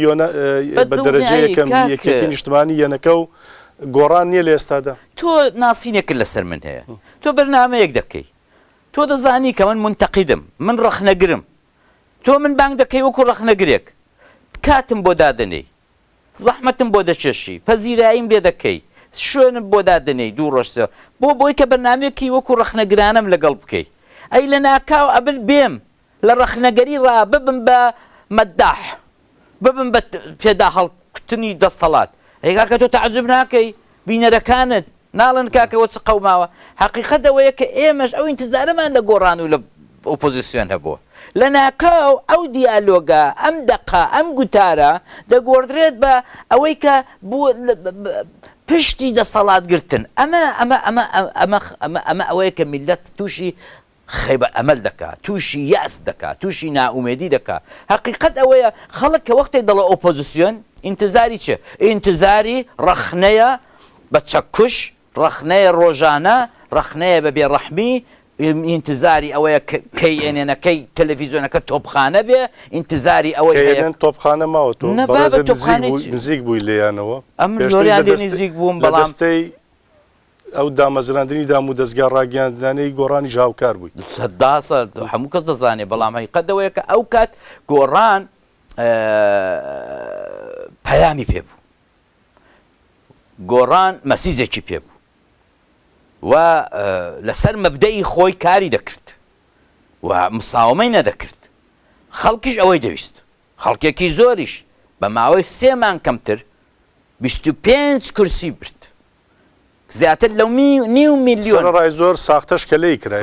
بە دەرەجە یەکەم یەکێتی نیشتمانی یەنەکە و گۆڕان نییە لە ئێستادا تۆ ناسینێکرد لەسەر من هەیە تۆ بەرنامەیەک دەکەی تۆ دەزانی کە من منتەقیدم من ڕەخنەگرم تۆ من بانگ دەکەی وەکو ڕەخنەگرێک کاتم بۆ دادنەی زەحمەتم بۆ دەچێشی پەزیراییم لێ دەکەی شوێنم بۆ دادنەی دوو ڕۆژتە بۆی کە بەرنامەیەکی وەکو ڕەخنەگرانم لەگەڵ بکەیت ئەی لە ناکاو ئەبل بێم لە ڕەخنەگەری ڕا ببم بە مەداح ببم بە پێدا هەڵکوتنی دەستەڵات ئەی کاکە تۆ تەعجب ناکەی بینەرەکانت ناڵن کاکەوە چ قەوماوە حەقیقەت ئەوەیە کە ئێمەش ئەو ئینتیزارەمان لە گۆڕان و لە ئۆپۆزیسیۆن هەبووە لە ناکاو ئەو دیالۆگە ئەم دەقا ئەم گوتارە دەگۆڕدرێت بە ئەوەی کە پشتی دەسەڵاتگرتن ئەمە ئەوەیە کە میلەت تووشی خەیبە ئەمەل دەکات تووشی یاس دەکات تووشی نائومێدی دەکات حقیقەت ئەوەیە خەڵک کە وەختێک دەڵێ ئۆپۆزیسیۆن ئینتزاری چێ ئینتزاری ڕەخنەیە بە چەکوش ڕەخنەیە ڕۆژانە ڕەخنەیە بە بێڕەحمی ئینتزاری ئەوەیە کەیێنێنەکەی تەلەڤیزیۆنەکە تۆپخانە بێ ئینتزاری ئەوەی تۆپخانە ماوە تۆ نزیک بووی لێیانەوە ئەم زۆریان لێ نزیک بووم بەڵام ئەو دامەزراندنی دام و دەستگا ڕاگەاندنانەی گۆڕانی ژاوکار بووی سەداسە هەموو کەس دەزانێ بەڵام حقیقەتەوەیە کە ئەو کات گۆڕان پەیامی پێبوو گۆڕان مەسیزێکی پێبوو و لەسەر مەبدەئی خۆی کاری دەکرد و مساومەی نەدەکرد خەڵکیش ئەوەی دەویست خەڵکێکی زۆریش بە ماوەی 3 مانگ کەمتر 25 کورسی برد زیاتر لەو نیو میلیۆن ڕای زۆر ساختەش کە لێی کرا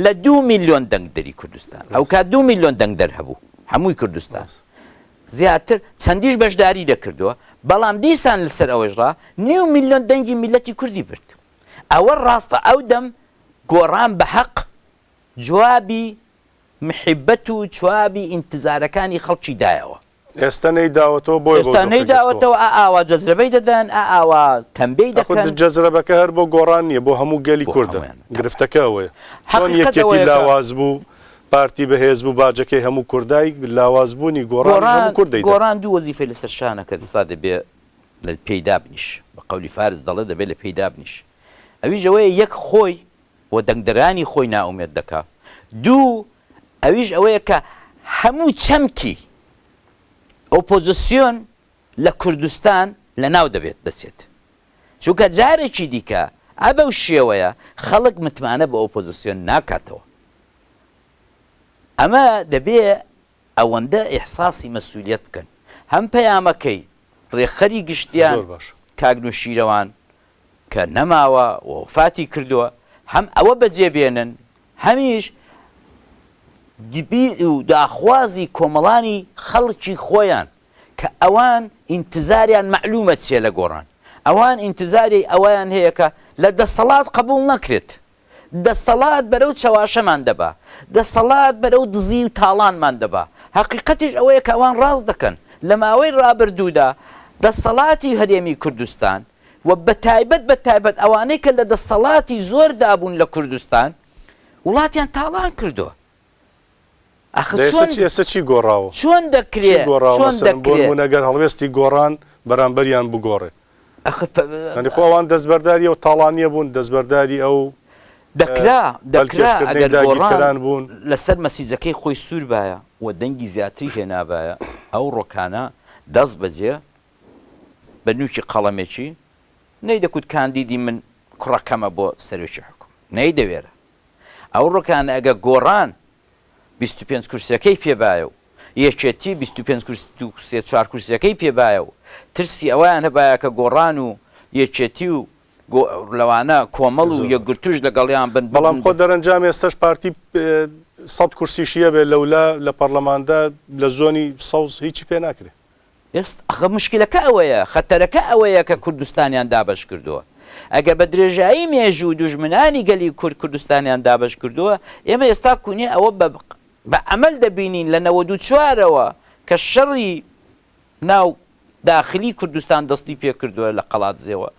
لە 2 میلیۆن دەنگدەری کوردستان ئەو کا 2 میلیۆن دەنگدەر هەبوو هەمووی کوردستان زیاتر چەندیش بەشداری دەکردووە بەڵام دیسان لەسەر ئەوەشڕا نیو میلیۆن دەنگی میلەتی کوردی برد ئەوە ڕاستە ئەو دەم گۆڕان بە حەق جوابی محیبەت و جوابی ئینتزارەکانی خەڵکی دایەوە ئێستا نەیداوەتەوە بۆی ئێستا نەیداوەتەوە ئاوا جەزرەبەی دەدەن ئاوا تەمبەی دەکەن جەزرەبەکە هەر بۆ گۆڕان نییە بۆ هەموو گەلی کوردە گرفتەکە ئەوەیە چۆن یەکێتی لاواز بوو پارتی بەهێز بوو باجەکەی هەموو کوردای لاوازبوونی گۆڕان کوردی گۆڕان دوو وەزیفەی لەسەر شانەکە دەستا دەبێ لە پێیدا بنیش بە قەولی فارس دەڵێ دەبێت لە پێیدا بنیش ئەویش ئەوەیە یەک خۆی و دەنگدەرانی خۆی ناومێت دەکات دوو ئەویش ئەوەیە کە هەموو چەمکی ئۆپۆزیسیۆن لە کوردستان لە ناو دەبێت دەچێت چونکە جارێکی دیکە ئەبە و شێوەیە خەڵک متمانە بە ئۆپۆزیسیۆن ناکاتەوە ئەمە دەبێ ئەوەندە ئیحساسی مەسئولیەت بکەن هەم پەیامەکەی ڕێخەری گشتیان کاگنوشیرەوان کە نەماوە وەفاتی کردووە هەم ئەوە بەجێبێنن هەمیش داخوازی کۆمەڵانی خەڵکی خۆیان کە ئەوان ئینتزاریان معلومە چێ لە گۆڕان ئەوان ئینتزاری ئەویان هەیە کە لە دەسەڵات قبول نەکرێت دەسەڵات بەرەو چاواشەمان دەبا دەسەڵات بەرەو دزی و تاڵانمان دەبا حقیقەتیش ئەوەیە کە ئەوان ڕاست دەکەن لە ماوەی ڕابردوودا دەسەڵاتی هەرێمی کوردستان و بەتایبەت ئەوانەی کە لە دەسەڵاتی زۆر دابوون لە کوردستان وڵاتیان تاڵان کردووە ئێستا چی گۆڕاوە چۆن دەکرێت نەگەر هەڵوێستی گۆڕان بەرامبەریان بگۆڕێ خۆوان دەستبەرداری و تاڵانیە بوون دەستبەرداری ئەو دەکرا ئەگەر گۆڕان بوون لەسەر مەسیجەکەی خۆی سوور بایە و دەنگی زیاتری هێنابایە ئەو ڕۆکانە دەست بەجێ بە نووکی قەڵەمێکی نەیدەکوت کاندیدی من کوڕەکەمە بۆ سەرۆکی حکوم نەیدەوێرە ئەو ڕۆکانە ئەگە گۆڕان 25 کورسەکەی پێبایە و یەکێتی 25 4 کورسەکەی پێبایە و ترسی ئەویان هەبایە کە گۆڕان و یەکێتی و لەوانە کۆمەڵ و یەکگرتوش لەگەڵیان بن بەڵام خۆ دەرەنجام ئێستاش پارتی 100 کورسیشیە بێت لەولا لە پەرلەماندا لە زۆنی سەوز هیچی پێ ناکرێت ئێستا مشکلەکە ئەوەیە خەتەرەکە ئەوەیە کە کوردستانیان دابش کردووە ئەگەر بە درێژایی مێژ و دوژمنانی گەلی کوردستانیان دابش کردووە ئێمە ئێستا کونێ ئەوە بە ئەمەل دەبینین لە 94ەوە کە شەڕی ناو داخلی کوردستان دەستی پێ کردووە لە قەڵات زێوە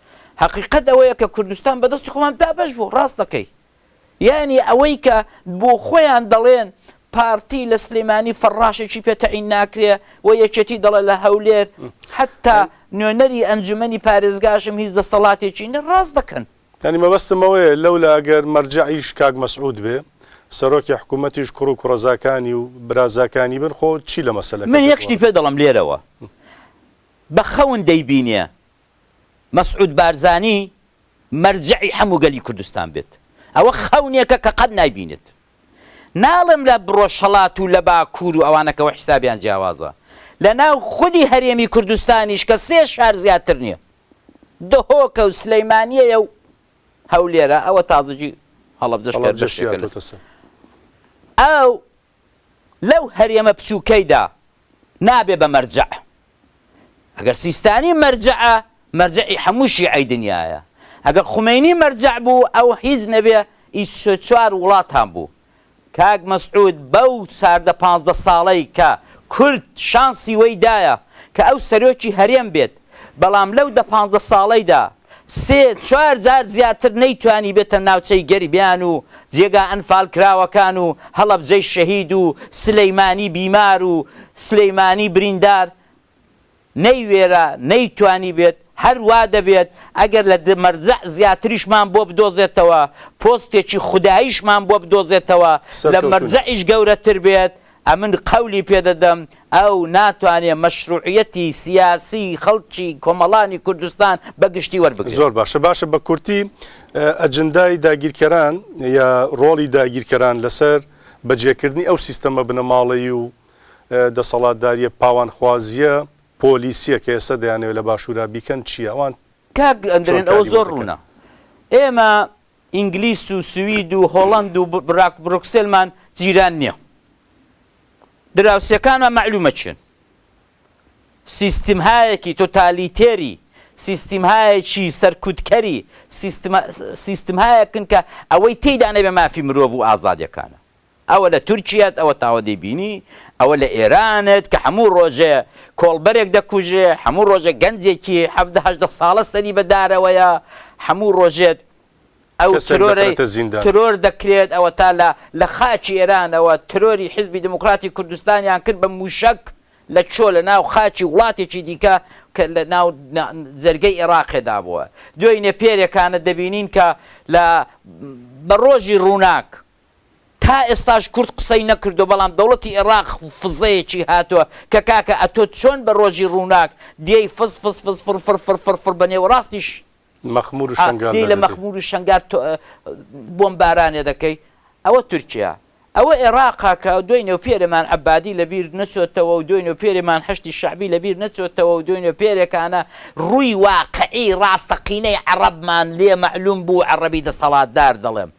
حقیقەت ئەوەیە کە کوردستان بەدەستی خۆمان دابش بوو ڕاست دەکەی یعنی ئەوەی کە بۆ خۆیان دەڵێن پارتی لە سلێمانی فەڕاشێکی پێتەعین ناکرێ و یەکێتی دەڵێ لە هەولێر حتا نوێنەری ئەنجومەنی پارێزگاشم هیچ دەسەڵاتێکی ڕاست دەکەن ینی مەبەستمەوەیە لەولا ئەگەر مەرجعیش کاک مەسعود بێ سەرۆکی حکوومەتیش کوڕ و کوڕەزاکانی و برازاکانی بن خۆ چی لە مەسەلەکە من یەکشتی پێ دەڵم لێرەوە بە خەون دەیبینێ مەسعود بارزانی مەرجعی هەموو گەلی کوردستان بێت ئەوە خەونێکە کە قەت نایبینێت ناڵم لە بڕۆشەڵات و لە باکوور و ئەوانەکەەوە حسابیان جیاوازە لە ناو خودی هەرێمی کوردستانیش کە 3 شار زیاتر نییە دهۆکە و سلەیمانیە و هەولێرە ئەوە تازەجی هەڵەبجەشکار هەڵەبجەشی بەشێکە لە هاتووەتە سەر. ئەو لەو هەرێمە بچووکەیدا نابێ بە مەرجع ئەگەر سیستانی مەرجعە مەرجعی هەموو شیعەی دنیاە ئەگەر خومینی مەرجع بوو ئەو هیچ نەبێ چوار وڵاتان بوو کاک مەسعود بەو ساردە 15 ساڵەی کە کورد شانسی وەی دایە کە ئەو سەرۆکی هەرێم بێت بەڵام لەو 15 ساڵەیدا 3-4 جار زیاتر نەیتوانی بێتە ناوچەی گەریبیان و جێگا ئەنفال کراوەکان و هەڵەبجەی شەهید و سلەیمانی بیمار و سلەیمانی بریندار نەیوێرە نەیتوانی بێت هەروە دەبێت ئەگەر لە مەرجع زیاتریشمان بۆ بدۆزێتەوە پۆستێکی خوداییشمان بۆ بدۆزێتەوە لە مەرجعیش گەورەتر بێت ئەمن قەولی پێدەدەم ئەو ناتوانێت مەشروعیەتی سیاسی خەڵکی کۆمەڵانی کوردستان بەگشتی وەربگرێت. زۆر باشە بە کورتی ئەجندای داگیرکەران یا ڕۆڵی داگیرکەران لەسەر بەجێکردنی ئەو سیستەمە بنەماڵەیی و دەسەڵاتداریە پاوانخوازیە پۆلیسیە کە ئێستا دەیانەوێت لە باشوورا بیکەن چییە؟ ئەوان کاک ئەندرێن ئەوە زۆر ڕوونە. ئێمە ئینگلیس و سوید و هۆڵەند و بروکسێلمان جیران نییە. دراوسەکانمان معلومە چن. سیستمهایەکی تۆتالیتێری سیستمهایەکی سەرکوتکەری سیستمهایەکن کە ئەوەی تێیدا نەبێ مافی مرۆڤ و ئازادیەکانە. ئەوە لە تورکیات ئەوە تاوە دەیبینی ئەوە لە ئێرانت کە هەموو ڕۆژێ کۆڵبەرێک دەکوژێ هەموو ڕۆژە گەنجێکی 17 ساڵە سەری بەدارەوەیە هەموو ڕۆژێت ئەو ترۆر دەکرێت ئەوە تا لە خاچی ئێرانەوە ترۆری حیزبی دموکراتی کوردستانیان کرد بە موشک لە چۆ لە ناو خاچی وڵاتێکی دیکە کە لە ناو جەرگەی عێراقێدا بووە. دوای نێپێرێکانە دەبینین کە بە ڕۆژی ڕووناک تا ئێستاش کورد قسەی نەکردو بەڵام دەوڵەتی عێراق فزەیەکی هاتووە کە کاکە ئەتۆ چۆن بە ڕۆژی ڕووناک دیەی فز فر بە نێوەڕاستیش مەخمور و شنگار لە مەخمور و شنگار بۆمبارانێ دەکەی. ئەوە تورکیا ئەوە عێراقا کە دوای نێوپێرەمان عەبادی لەبیر نەچۆتەوە و دوای نێوپێرێمان هەشتی شەعبی لەبیر نەچۆتەوە و دوای نێوپێرێکانە ڕووی واقعی ڕاستەقینەی عەرەبمان لێ معلوم بوو عەرەبی دەسەڵاتدار دەڵێم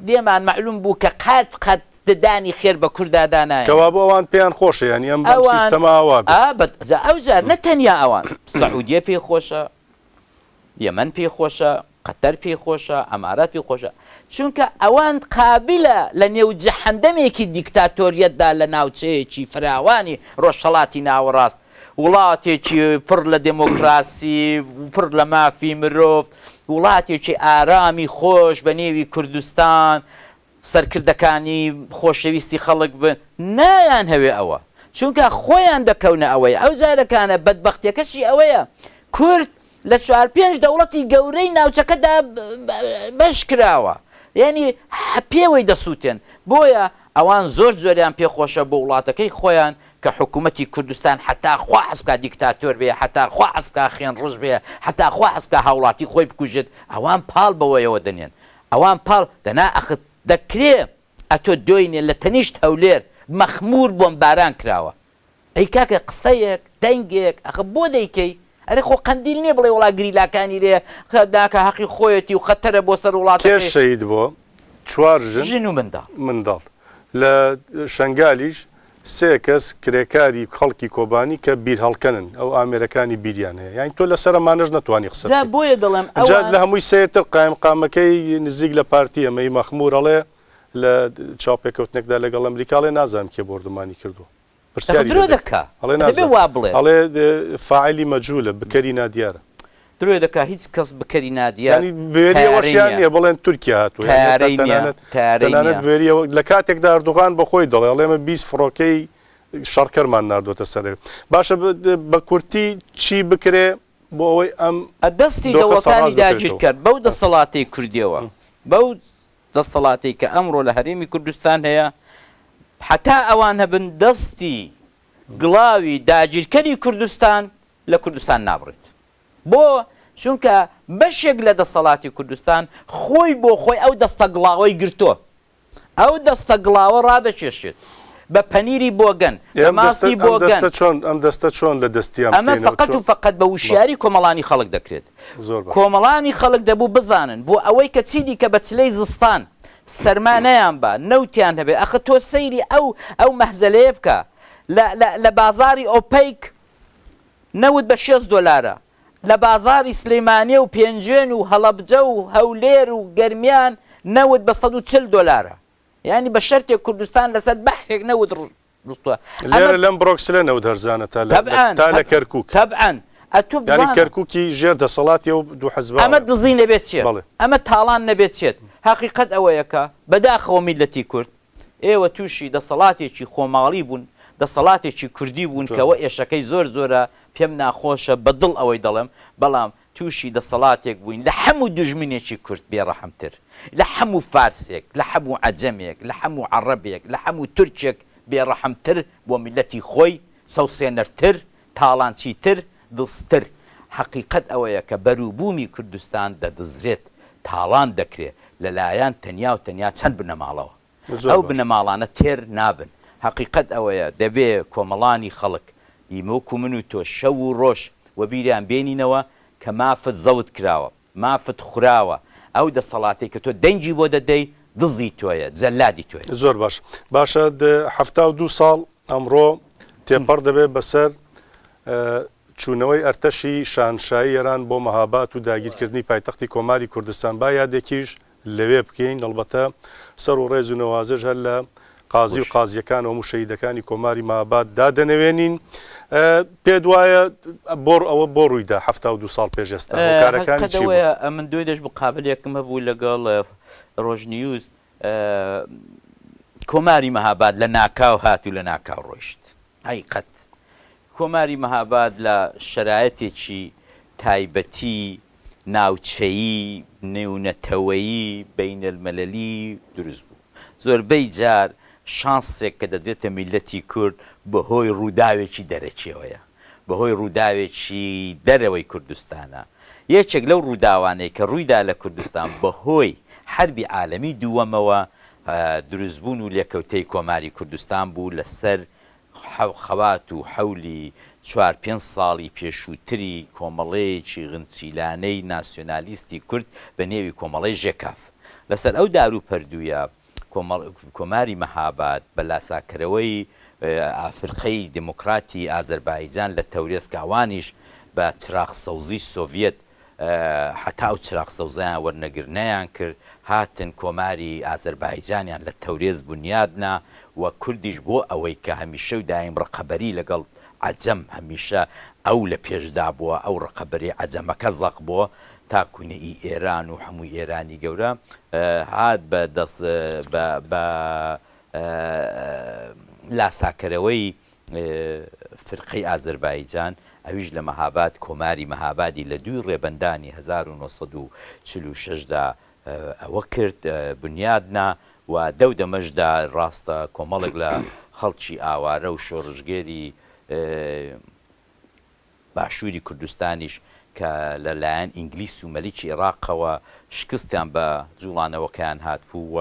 دێمان معلوم بوو کە قات ددانی خێر بە کوردادانایە کەوا بۆ ئەوان پێیان خۆشە یانی ئەم سیستەماوا ئەو جار نەتەنیا ئەوان سەعودیە پێی خۆشە یەمەن پێی خۆشە قەتەر پێی خۆشە ئەمارات پێی خۆشە چونکە ئەوان قابلە لە نێو جەحەندەمێکی دیکتاتۆریەتدا لە ناوچەیەکی فراوانی ڕۆژهەڵاتی ناوەڕاست وڵاتێکی پڕ لە دموکراسی پڕ لە مافی مرۆڤ وڵاتێکی ئارامی خۆش بە نێوی کوردستان سەرکردەکانی خۆشەویستی خەڵک بن نایان هەوێ ئەوە چونکە خۆیان دەکەونە ئەوەی ئەو جارەکانە بەدبەختیەکەشی ئەوەیە کورد لە 4-5 دەوڵەتی گەورەی ناوچەکەدا بەش کراوە یعنی پێوەی دەسووتێن بۆیە ئەوان زۆر زۆریان پێخۆشە بۆ وڵاتەکەی خۆیان کە حکوومەتی کوردستان حتا خوا حەسکا دیکتاتۆر بێ حتا خوا حەسکا خێن ڕژ بێ حتا خوا حەسکا هاوڵاتی خۆی بکوژێت ئەوان پاڵ بەوەیەوە دەنێن ئەوان پاڵ دەنا ئەخت دەکرێ ئەتۆ دوینێ لە تەنیشت هەولێر مەخمور بۆمباران کراوە ئەی کاکە قسەیەک دەنگێک ئەخ بۆ دەیکەی ئەرێ خۆ قەندیل نییە بڵێ وڵا گریلاکانی لێ داکە حەقی خۆیەتی و خەتەرە بۆ سەر وڵاتێ شەید بۆ 4 ژن و منداڵ لە شنگالیش 3 کەس کرێکاری خەڵکی کۆبانی کە بیر هەڵکەنن ئەو ئامێرەکانی بیریان هەیە یانی تۆ لە سەرمانەش نەتوانی قسە بۆیە دەڵێم ئەجات لە هەمووی سێتر قایم قامەکەی نزیک لە پارتی ئەمەی مەخموورەڵێ لە چاوپێکەوتنێکدا لەگەڵ ئەمریکاڵێ نازانم کێ بردمانی کردو درۆ دەکا ئەڵێ فاعلی مەجهولە بکەری نادیارە درۆ دەکا هیچ کەس بکەری نادیار بێریەوەشیان نیە بڵێن تورکیا هاتووە لە کاتێکدا ئەردوغان بەخۆی دەڵێ ئەڵێمە 20 فڕۆکەی شەڕکەرمان ناردۆتە سەرێ باشە بە کورتی چی بکرێ بۆ ئەوەی ئەم دەستی دەوڵەتانی داگیر کرد بەو دەسەڵاتی کوردیەوە بەو دەسەڵاتی کە ئەمڕۆ لە هەرێمی کوردستان هەیە حتا ئەوان هەبن دەستی گڵاوی داگیرکەری کوردستان لە کوردستان نابڕێت بۆ چونکە بەشێک لە دەسەڵاتی کوردستان خۆی بۆ خۆی ئەو دەستە گڵاوەی گرتووە ئەو دەستە گڵاوە ڕادەکێشێت بە پەنیری بۆگەن بە ماستی بۆگەن ئەم دەستە چۆن لە دەستیان ئەمە فقط و فقط بە وشیاری کۆمەڵانی خەڵک دەکرێت کۆمەڵانی خەڵک دەبوو بزانن بۆ ئەوەی کە چیدی کە بە چلەی زستان سەرمانەیان بە نەوتیان هەبێ ئەخە تۆ سەیری ئەو مەحزەلەیە بکە لە بازاری ئۆپەیک نەوت بە $6 لە بازاری سلەیمانیە و پێنجێن و هەڵەبجە و هەولێر و گەرمیان نەوت بە $140 یعنی بە شەرتێک کوردستان لەسەر بەحرێک نەوت ڕستووە لێرە لەم بڕۆکسلە نەوت هەرزانە تا لە کەرکووک تەبعەن ینی کەرکووکی ژێر دەسەڵاتی و دوو حەزب ئەمە دزی نەبێت چێت ئەمە تاڵان نەبێت چێت حقیقەت ئەوەیەکە بەداخەوە میلەتی کورد ئێوە تووشی دەسەڵاتێکی خۆماڵی بوون دەسەڵاتێکی کوردی بوون کەەوە ئێشەکەی زۆرە پێم ناخۆشە بەدڵ ئەوەی دەڵێم بەڵام تووشی دەسەڵاتێک بووین لە هەموو دژمنێکی کورد بێڕەحەمتر لە هەموو فارسێک لە هەموو عەجەمێک لە هەموو عەڕەبێک لە هەموو تورکێک بێڕەحەمتر بۆ میلەتی خۆی سەوسێنەرتر تاڵانچیتر دڵستر حقیقەت ئەوەیە کە بەرووبوومی کوردستان دەدزرێت تاڵان دەکرێت لەلایەن تەنیا و تەنیا چەند بنەماڵەوە ئەو بنەماڵانە تێر نابن حقیقت ئەوەیە دەبێ کۆمەڵانی خەڵک ئیمەوکو من و تۆ شەو و ڕۆژ وە بیریان بێنینەوە کە مافت زەوت کراوە مافت خوراوە ئەو دەسەڵاتی کە تۆ دەنجی بۆ دەدەی دزی تۆیە جەلادی تۆیە زۆر باش باشە 72 ساڵ ئەمڕۆ تێپەڕ دەبێت بەسەر چوونەوەی ئەرتەشی شانشایی ئێران بۆ مەهابات و داگیرکردنی پایتەختی کۆماری کوردستان با یادێکیش لەوێ بکەین دەڵبەتە سەر و ڕێز و نەوازش هەر لە قازی و قازیەکان و شەهیدەکانی کۆماری مەهاباد دادەنەوێنین پێت وایە ئەوە بۆ ڕوویدا 72 ساڵ پێش ئێستا هۆکارەکانی چی بوو؟ من دوێ دەش مقابلێکم هەبوو لەگەڵ ڕۆژنیوز کۆماری مەهاباد لە ناکاو هات و لە ناکاو ڕۆیشت حقیقەت کۆماری مەهاباد لە شەرایەتێکی تایبەتی ناوچەیی نێونەتەوەیی بینەلمەلەلی دروست بوو زۆربەی جار شانسێک کە دەدرێتە میلەتی کورد بەهۆی ڕووداوێکی دەرەچیەوەیە بەهۆی ڕووداوێکی دەرەوەی کوردستانە یەکێک لەو ڕووداوانەی کە ڕوویدا لە کوردستان بەهۆی حربی عالەمی دووەمەوە دروستبوون و لێکەوتەی کۆماری کوردستان بوو لەسەر خەوات و حەولی 4-5 ساڵی پێشووتری کۆمەڵەیەکی غنچیلانەی ناسیۆنالیستی کورد بە نێوی کۆمەڵەی ژێکاف لەسەر ئەو دار و پەردوویە کۆماری مەهاباد بە لاساکەرەوەی ئافرقەی دموکراتی ئازەربایجان لە تەورێز کاوانیش بە چراغ سەوزی سۆڤێت حتا ئەو چراغ سەوزیان وەرنەگرنەیان کرد هاتن کۆماری ئازەربایجانیان لە تەورێز بنیادنا و کوردیش بۆ ئەوەی کە هەمیشە و دایم ڕقەبەری لەگەڵ عەجەم هەمیشە ئەو لە پێشدا بووە ئەو ڕقەبەری عەجەمەکە زەق بووە تا کوینەی ئێران و هەمووی ئێرانی گەورە هات بە دەست بە لاساکەرەوەی فرقەی ئازەربایجان ئەویش لە مەهاباد کۆماری مەهابادی لە دوی ڕێبەندانی 1946دا ئەوە کرد بنیادنا و دەو دەمەشدا ڕاستە کۆمەڵێک لە خەڵکی ئاوارە و شۆڕژگێری باشووری کوردستانیش کە لەلایەن ئینگلیس و مەلیکی عێراقەوە شکستیان بە جوڵانەوەکەیان هاتبوو و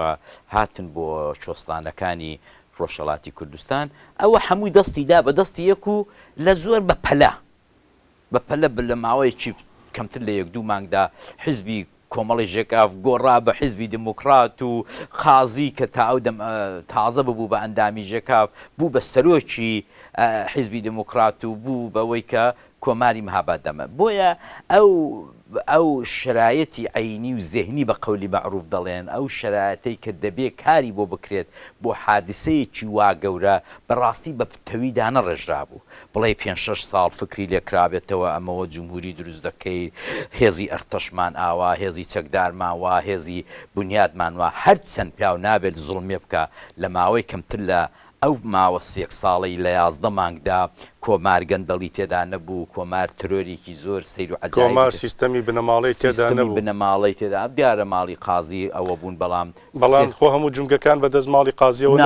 هاتن بۆ شۆستانەکانی ڕۆژهەڵاتی کوردستان ئەوە هەمووی دەستیدا بە دەستی یەک و لە زۆر بەپەلە لە ماوەیەکی کەمتر لە 1-2 مانگدا حیزبی کۆمەڵی ژێکاف گۆڕا بە حیزبی دموکرات و خازی کە تا ئەو تازە ببوو بە ئەندامی ژێکاف بوو بە سەرۆکی حیزبی دموکرات و بوو بەوەی کە کۆماری مەهاباد دەمە بۆیە ئەو شرایەتی عینی و زێهنی بە قەولی مەعروف دەڵێن ئەو شرایەتەی کە دەبێ کاری بۆ بکرێت بۆ حادسەیەکی وا گەورە بەڕاستی بە تەویدا نەڕێژرا بوو بڵێ 5-6 ساڵ فکری لێکرابێتەوە ئەمەوە جمهوری دروست دەکەی هێزی ئەرتەشمان ئاوا هێزی چەکدارمان وا هێزی بنیادمان وا هەرچەند پیاو نابێت زوڵمێ بکە لە ماوەی کەمتر لە ئەو ماوە 3 ساڵی لە 11 مانگدا کۆمار گەندەڵی تێدا نەبوو کۆمار ترۆریکی زۆر سەیر و عەجایب کۆمار سیستەمی بنەماڵی تێدا نەبوو بنەماڵی تێدا دیارە ماڵی قازی ئەوە بوون بەڵام خۆ هەموو جونگەکان بەدەست ماڵی قازیەوە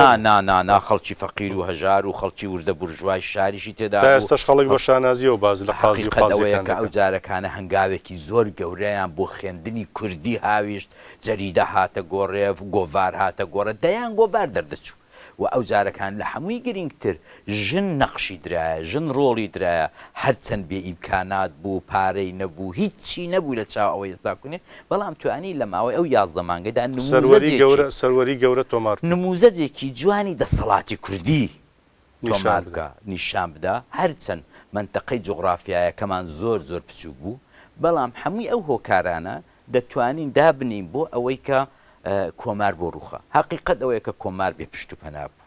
نا خەڵکی فەقیر و هەژار و خەڵکی وردە بورژوای شاریشی تێدا تا ئێستاش خەڵک بە شانازیەوە باز لە قازی و قازیەکان ئەو جارەکانە هەنگاوێکی زۆر گەورەیان بۆ خوێندنی کوردی هاویشت جەریدە هاتە گۆڕێ گۆڤار هاتە گۆڕە دەیان گۆڤار دەردەچوو و ئەو جارەکان لە هەمووی گرنگتر ژن نەقشی درایە ژن ڕۆڵی درایە هەرچەند بێ ئیمکانات بوو پارەی نەبوو هیچی نەبوو لە چاو ئەوەی ئێستا کوێنێ بەڵام توانی لە ماوەی ئەو 11 مانگەدا سەروەری گەورە تۆمار نموزەجێکی جوانی دەسەڵاتی کوردی تۆمار بکە نیشان بدە هەرچەند منتەقەی جوغرافیایەکەمان زۆر زۆر بچوو بوو بەڵام هەمووی ئەو هۆکارانە دەتوانین دابنین بۆ ئەوەی کە کۆمار بۆ ڕوخە حقیقت ئەوەیە کە کۆمار بێ پشت و پەنا بوو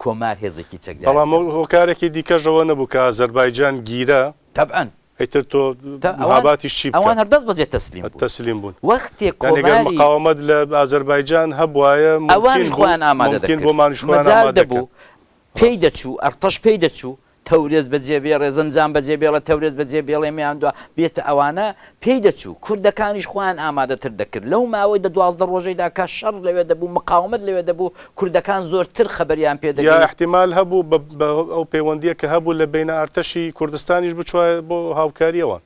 کۆمار هێزێکی چەکدا بەڵام هۆکارێکی دیکەژەوە نەبوو کە ئازەربایجان گیرە طبعاً ئیتر تۆ مەهاباتی چی ئەوان هەردەست بەجێ تەسلیم بوون وەختێک کۆماری مقاومەت لە ئازەربایجان هەبوایە ئەوانش خۆیان ئامادە دەکرد پێی دەچوو ئەرتەش پێی دەچوو تەورێز بەجێ بێڵێ زەنجان بەجێ بێڵە تەورێز بەجێ بێڵێ میان دووە بێتە ئەوانە پێی دەچوو کوردەکانیش خۆیان ئەمادەتر دەکرد لەو ماوەی دە 12 ڕۆژەیدا کە شەڕ لەوێ دەبوو مقاومەت لەوێ دەبوو کوردەکان زۆرتر خەبەریان پێ دەکرد یا احتیمال هەبوو بە ئەو پەیوەندیە کە هەبوو لە بینە ئارتەشی کوردستانیش بچوە بۆ هاوکاریەوە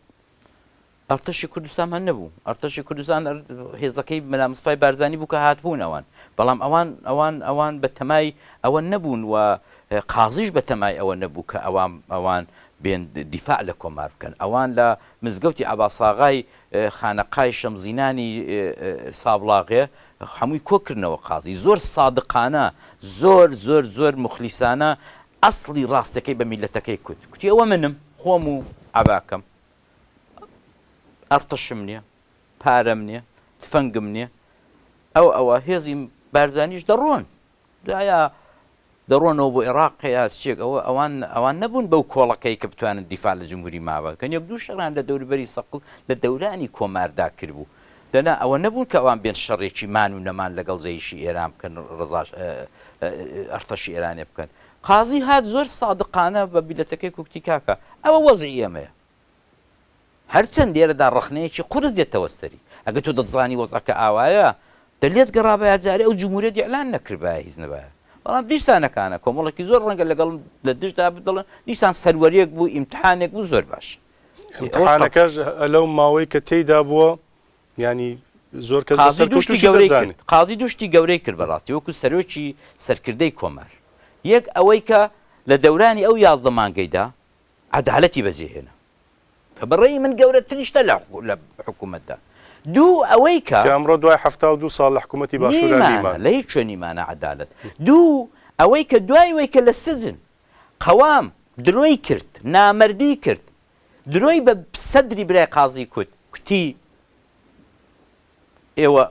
ئەرتەشی کوردستان هەن نەبوو ئەرتەشی کوردستان هێزەکەی مەلامسفای بارزانی بوو کە هاتبوون ئەوان بەڵام ئەوان بە تەمای ئەوە نەبوون و قازیش بە تەمای ئەوە نەبوو کە ئەوان بێن دیفاع لە کۆمار بکەن ئەوان لە مزگەوتی عەباساغای خانەقای شەمزینانی سابڵاغێ هەمووی کۆکردنەوە قازی زۆر سادقانە زۆر مخلیسانە ئەسڵی ڕاستەکەی بە میلەتەکەی کوتی ئەوە منم خۆم و عەباکەم ئەرتەشم نییە پارەم نییە تفەنگم نییە ئەوە هێزی بارزانیش دەڕۆن دایە دەڕۆنەوە بۆ عێراق یا چێک ئەوان نەبوون بەو کۆڵەکەی کە بتوانن دیفاع لە جمهوری ماوە کە یەک دوو شەڕان لە دەوروبەری سەقڵ لە دەورانی کۆماردا کرد بوو دەنا ئەوە نەبوون کە ئەوان بێن شەڕێکی مان و نەمان لەگەڵ زەیشی ئێران بکەن ڕزاش ئەرتەشی ئێرانێ بکەن قازی هات زۆر سادقانە بە بیلەتەکەی کوکتی کاکە ئەوە وەزعی ئێمەیە هەرچەند لێرەدا ڕخنەیەکی قورس دێتەوە سەری ئەگە تۆ دەزانی وەزعەکە ئاوایە دەلێت گەڕابەیە جارێ ئەو جمهوریەتی ئێعلان نەکردبایە هیچ نەبایە بەڵام دیسانەکانە کۆمەڵێکی زۆر ڕەنگە لەگەڵ لە دشدا بدڵن دیسان سەروەریەک بوو ئیمتحانێک بوو زۆر باش ئیمتحانەکەش لەو ماوەی کە تێیدا بووە ینی زۆر کەس قازی دوشتی گەورەی کرد بەڕاستی وەکو سەرۆکی سەرکردەی کۆمار یەک ئەوەی کە لە دەورانی ئەو 11 مانگەیدا عەدالەتی بەجێهێنا کە بەڕێی من گەورەترینشتە لە حکوومەتدا دوو ئەوەی کە ئەمڕۆ دوای 72 ساڵ لە حکوومەتی باشوورانیمان لە هیچ شوێنیمانە عەدالەت دوو ئەوەی کە دوایەوەی کە لە سزن قەوام درۆی کرد نامەردی کرد درۆی بە سەدری برای قازی کوتی ئێوە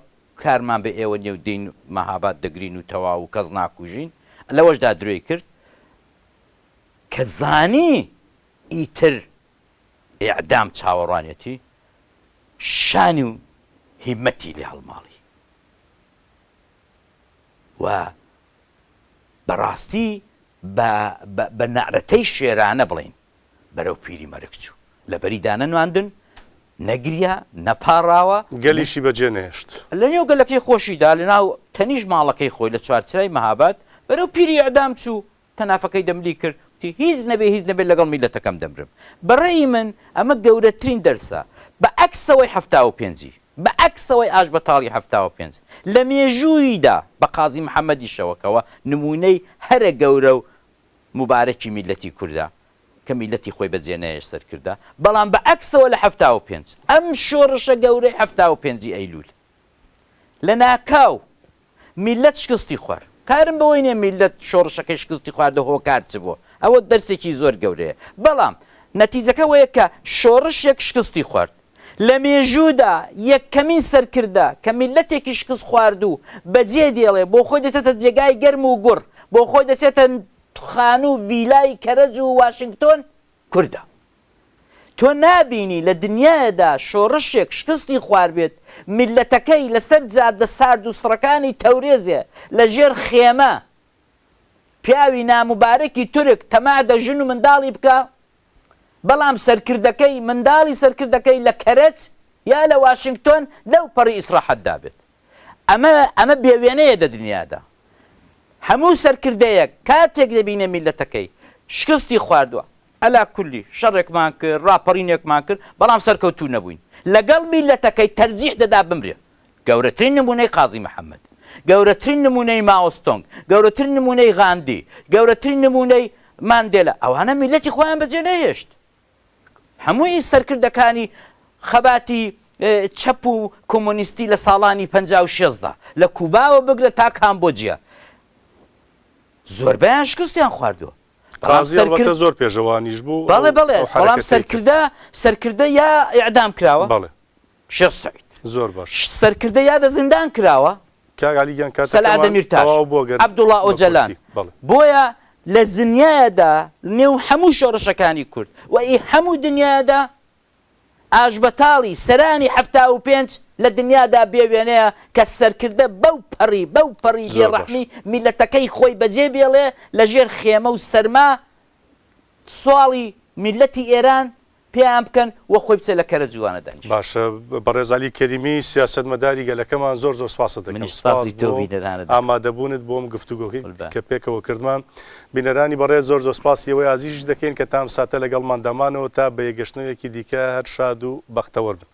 کارمان بە ئێوە نێو دین مەهابات دەگرین و تەواو و کەس ناکوژین لەوەشدا درۆی کرد کە زانی ئیتر ئیعدام چاوەڕوانێتی شانی و هیمەتی لێ هەڵماڵی و بەڕاستی بە نعرەتەی شێرانە بڵین بەرەو پیری مەرگ چوو لە بەریدا نەنواندن نەگریە نەپاڕاوە گەلیشی بەجێ نێشت لە نێو گەلەکەی خۆشیدا لەناو تەنیش ماڵەکەی خۆی لە چوارچرای مەهابات بەرەو پیری ئەعدام چوو تەنافەکەی دەملی کرد هیچ نەبێت لەگەڵ میلەتەکەم دەمرم بەڕێی من ئەمە گەورەترین دەرسە بە عەکسەوەی 75 بە عەکسەوەی ئاش بەتاڵی 75 لە مێژوویدا بە قازی محەممەدی شەوەکەوە نمونەی هەرە گەورە و مبارەکی میلەتی کووردا کە میلەتی خۆی بەجێنەیەش سەر کردا بەڵام بە عەکسەوە لە 75 ئەم شۆڕشە گەورەی 75 ئەیلول لە ناکاو میلەت شکستی خوارد کارم بەوەی نیە میلەت شۆڕشەکەی شکستی خواردە هۆکار چ بووە ئەوە دەرسێکی زۆر گەورەیە بەڵام نەتیجەکە وەیە کە شۆڕشێک شکستی خوارد لە مێژوودا یەکەمین سەرکردا کە میلەتێکی شکست خوارد و بەجێ دێڵێ بۆ خۆی دەچێتە جێگای گەرم و گوڕ بۆ خۆی دەچێتە خان و ڤیلای کەرەج و واشنگتۆن کووردە تۆ نابینی لە دنیادا شۆڕشێک شکستی خوار بێت میلەتەکەی لەسەر جادە سارد و سڕەکانی تەورێزێ لە ژێر خێمە پیاوی ناموبارەکی تورک تەمادە ژن و منداڵی بکە بەڵام سەرکردەکەی منداڵی سەرکردەکەی لە کەرەج یا لە واشنگتۆن لەو پەڕی ئیسراحەتدا بێت ئەمە بێوێنەیە لە دنیادا هەموو سەرکردەیەک کاتێک دەبینە میلەتەکەی شکستی خواردووە ئەلا کولی شەڕێکمان کرد ڕاپەڕینێکمان کرد بەڵام سەرکەوتوو نەبووین لەگەڵ میلەتەکەی تەرجیح دەدا بمرێ گەورەترین نمونەی قازی محەممەد گەورەترین نمونەی ماوەستۆنگ، گەورەترین نمونەی غاندی، گەورەترین نمونەی ماندێلە، ئەوانە میلەتی خۆیان بەجێ نەهێشت. هەمووی سەرکردەکانی خەباتی چەپ و کۆمۆنیستی لە ساڵانی 56دا لە کوباوە بگرە تا کامبۆجیا زۆربیان شکستیان خواردووە. قازی زۆر پێشەوانیش بوو. بەڵێ بەڵام سەرکردە یا ئیعدام کراوە. بەڵێ شێخ سەعید زۆر باش. سەرکردە یا دە زیندان کراوە. کاگالیگەن سەلعادە میرتاش، عەبدوڵڵا ئۆجەلان. بۆیە لە زنیایەدا نێو هەموو شۆڕشەکانی کورد و ئی هەموو دنیادا ئاژبەتاڵی سەرانی 75 لە دنیادا بێوێنەیە کە سەرکردە بەو پەڕی بێڕەحمی میلەتەکەی خۆی بەجێ بێڵێ لە ژێر خێمە و سەرما سواڵی میلەتی ئێران پێیان بکەن وە خۆی بچێت لە کەرە جوانە دەنج. باشە بەڕێزالی کەریمی سیاسەتمەداری گەلەکەمان زۆر سپاس دەکەم. ئامادەبوونت بۆم گفتوگۆکەی کە پێکەوە کردمان. بینەرانی بەڕێز زۆر سپاسی ئەوەی ئازیش دەکەین کە تام ساتە لەگەڵمان دەمانەوە تا بە یەگەشتنەوەیەکی دیکە هەر شاد و بەختەوەر بن.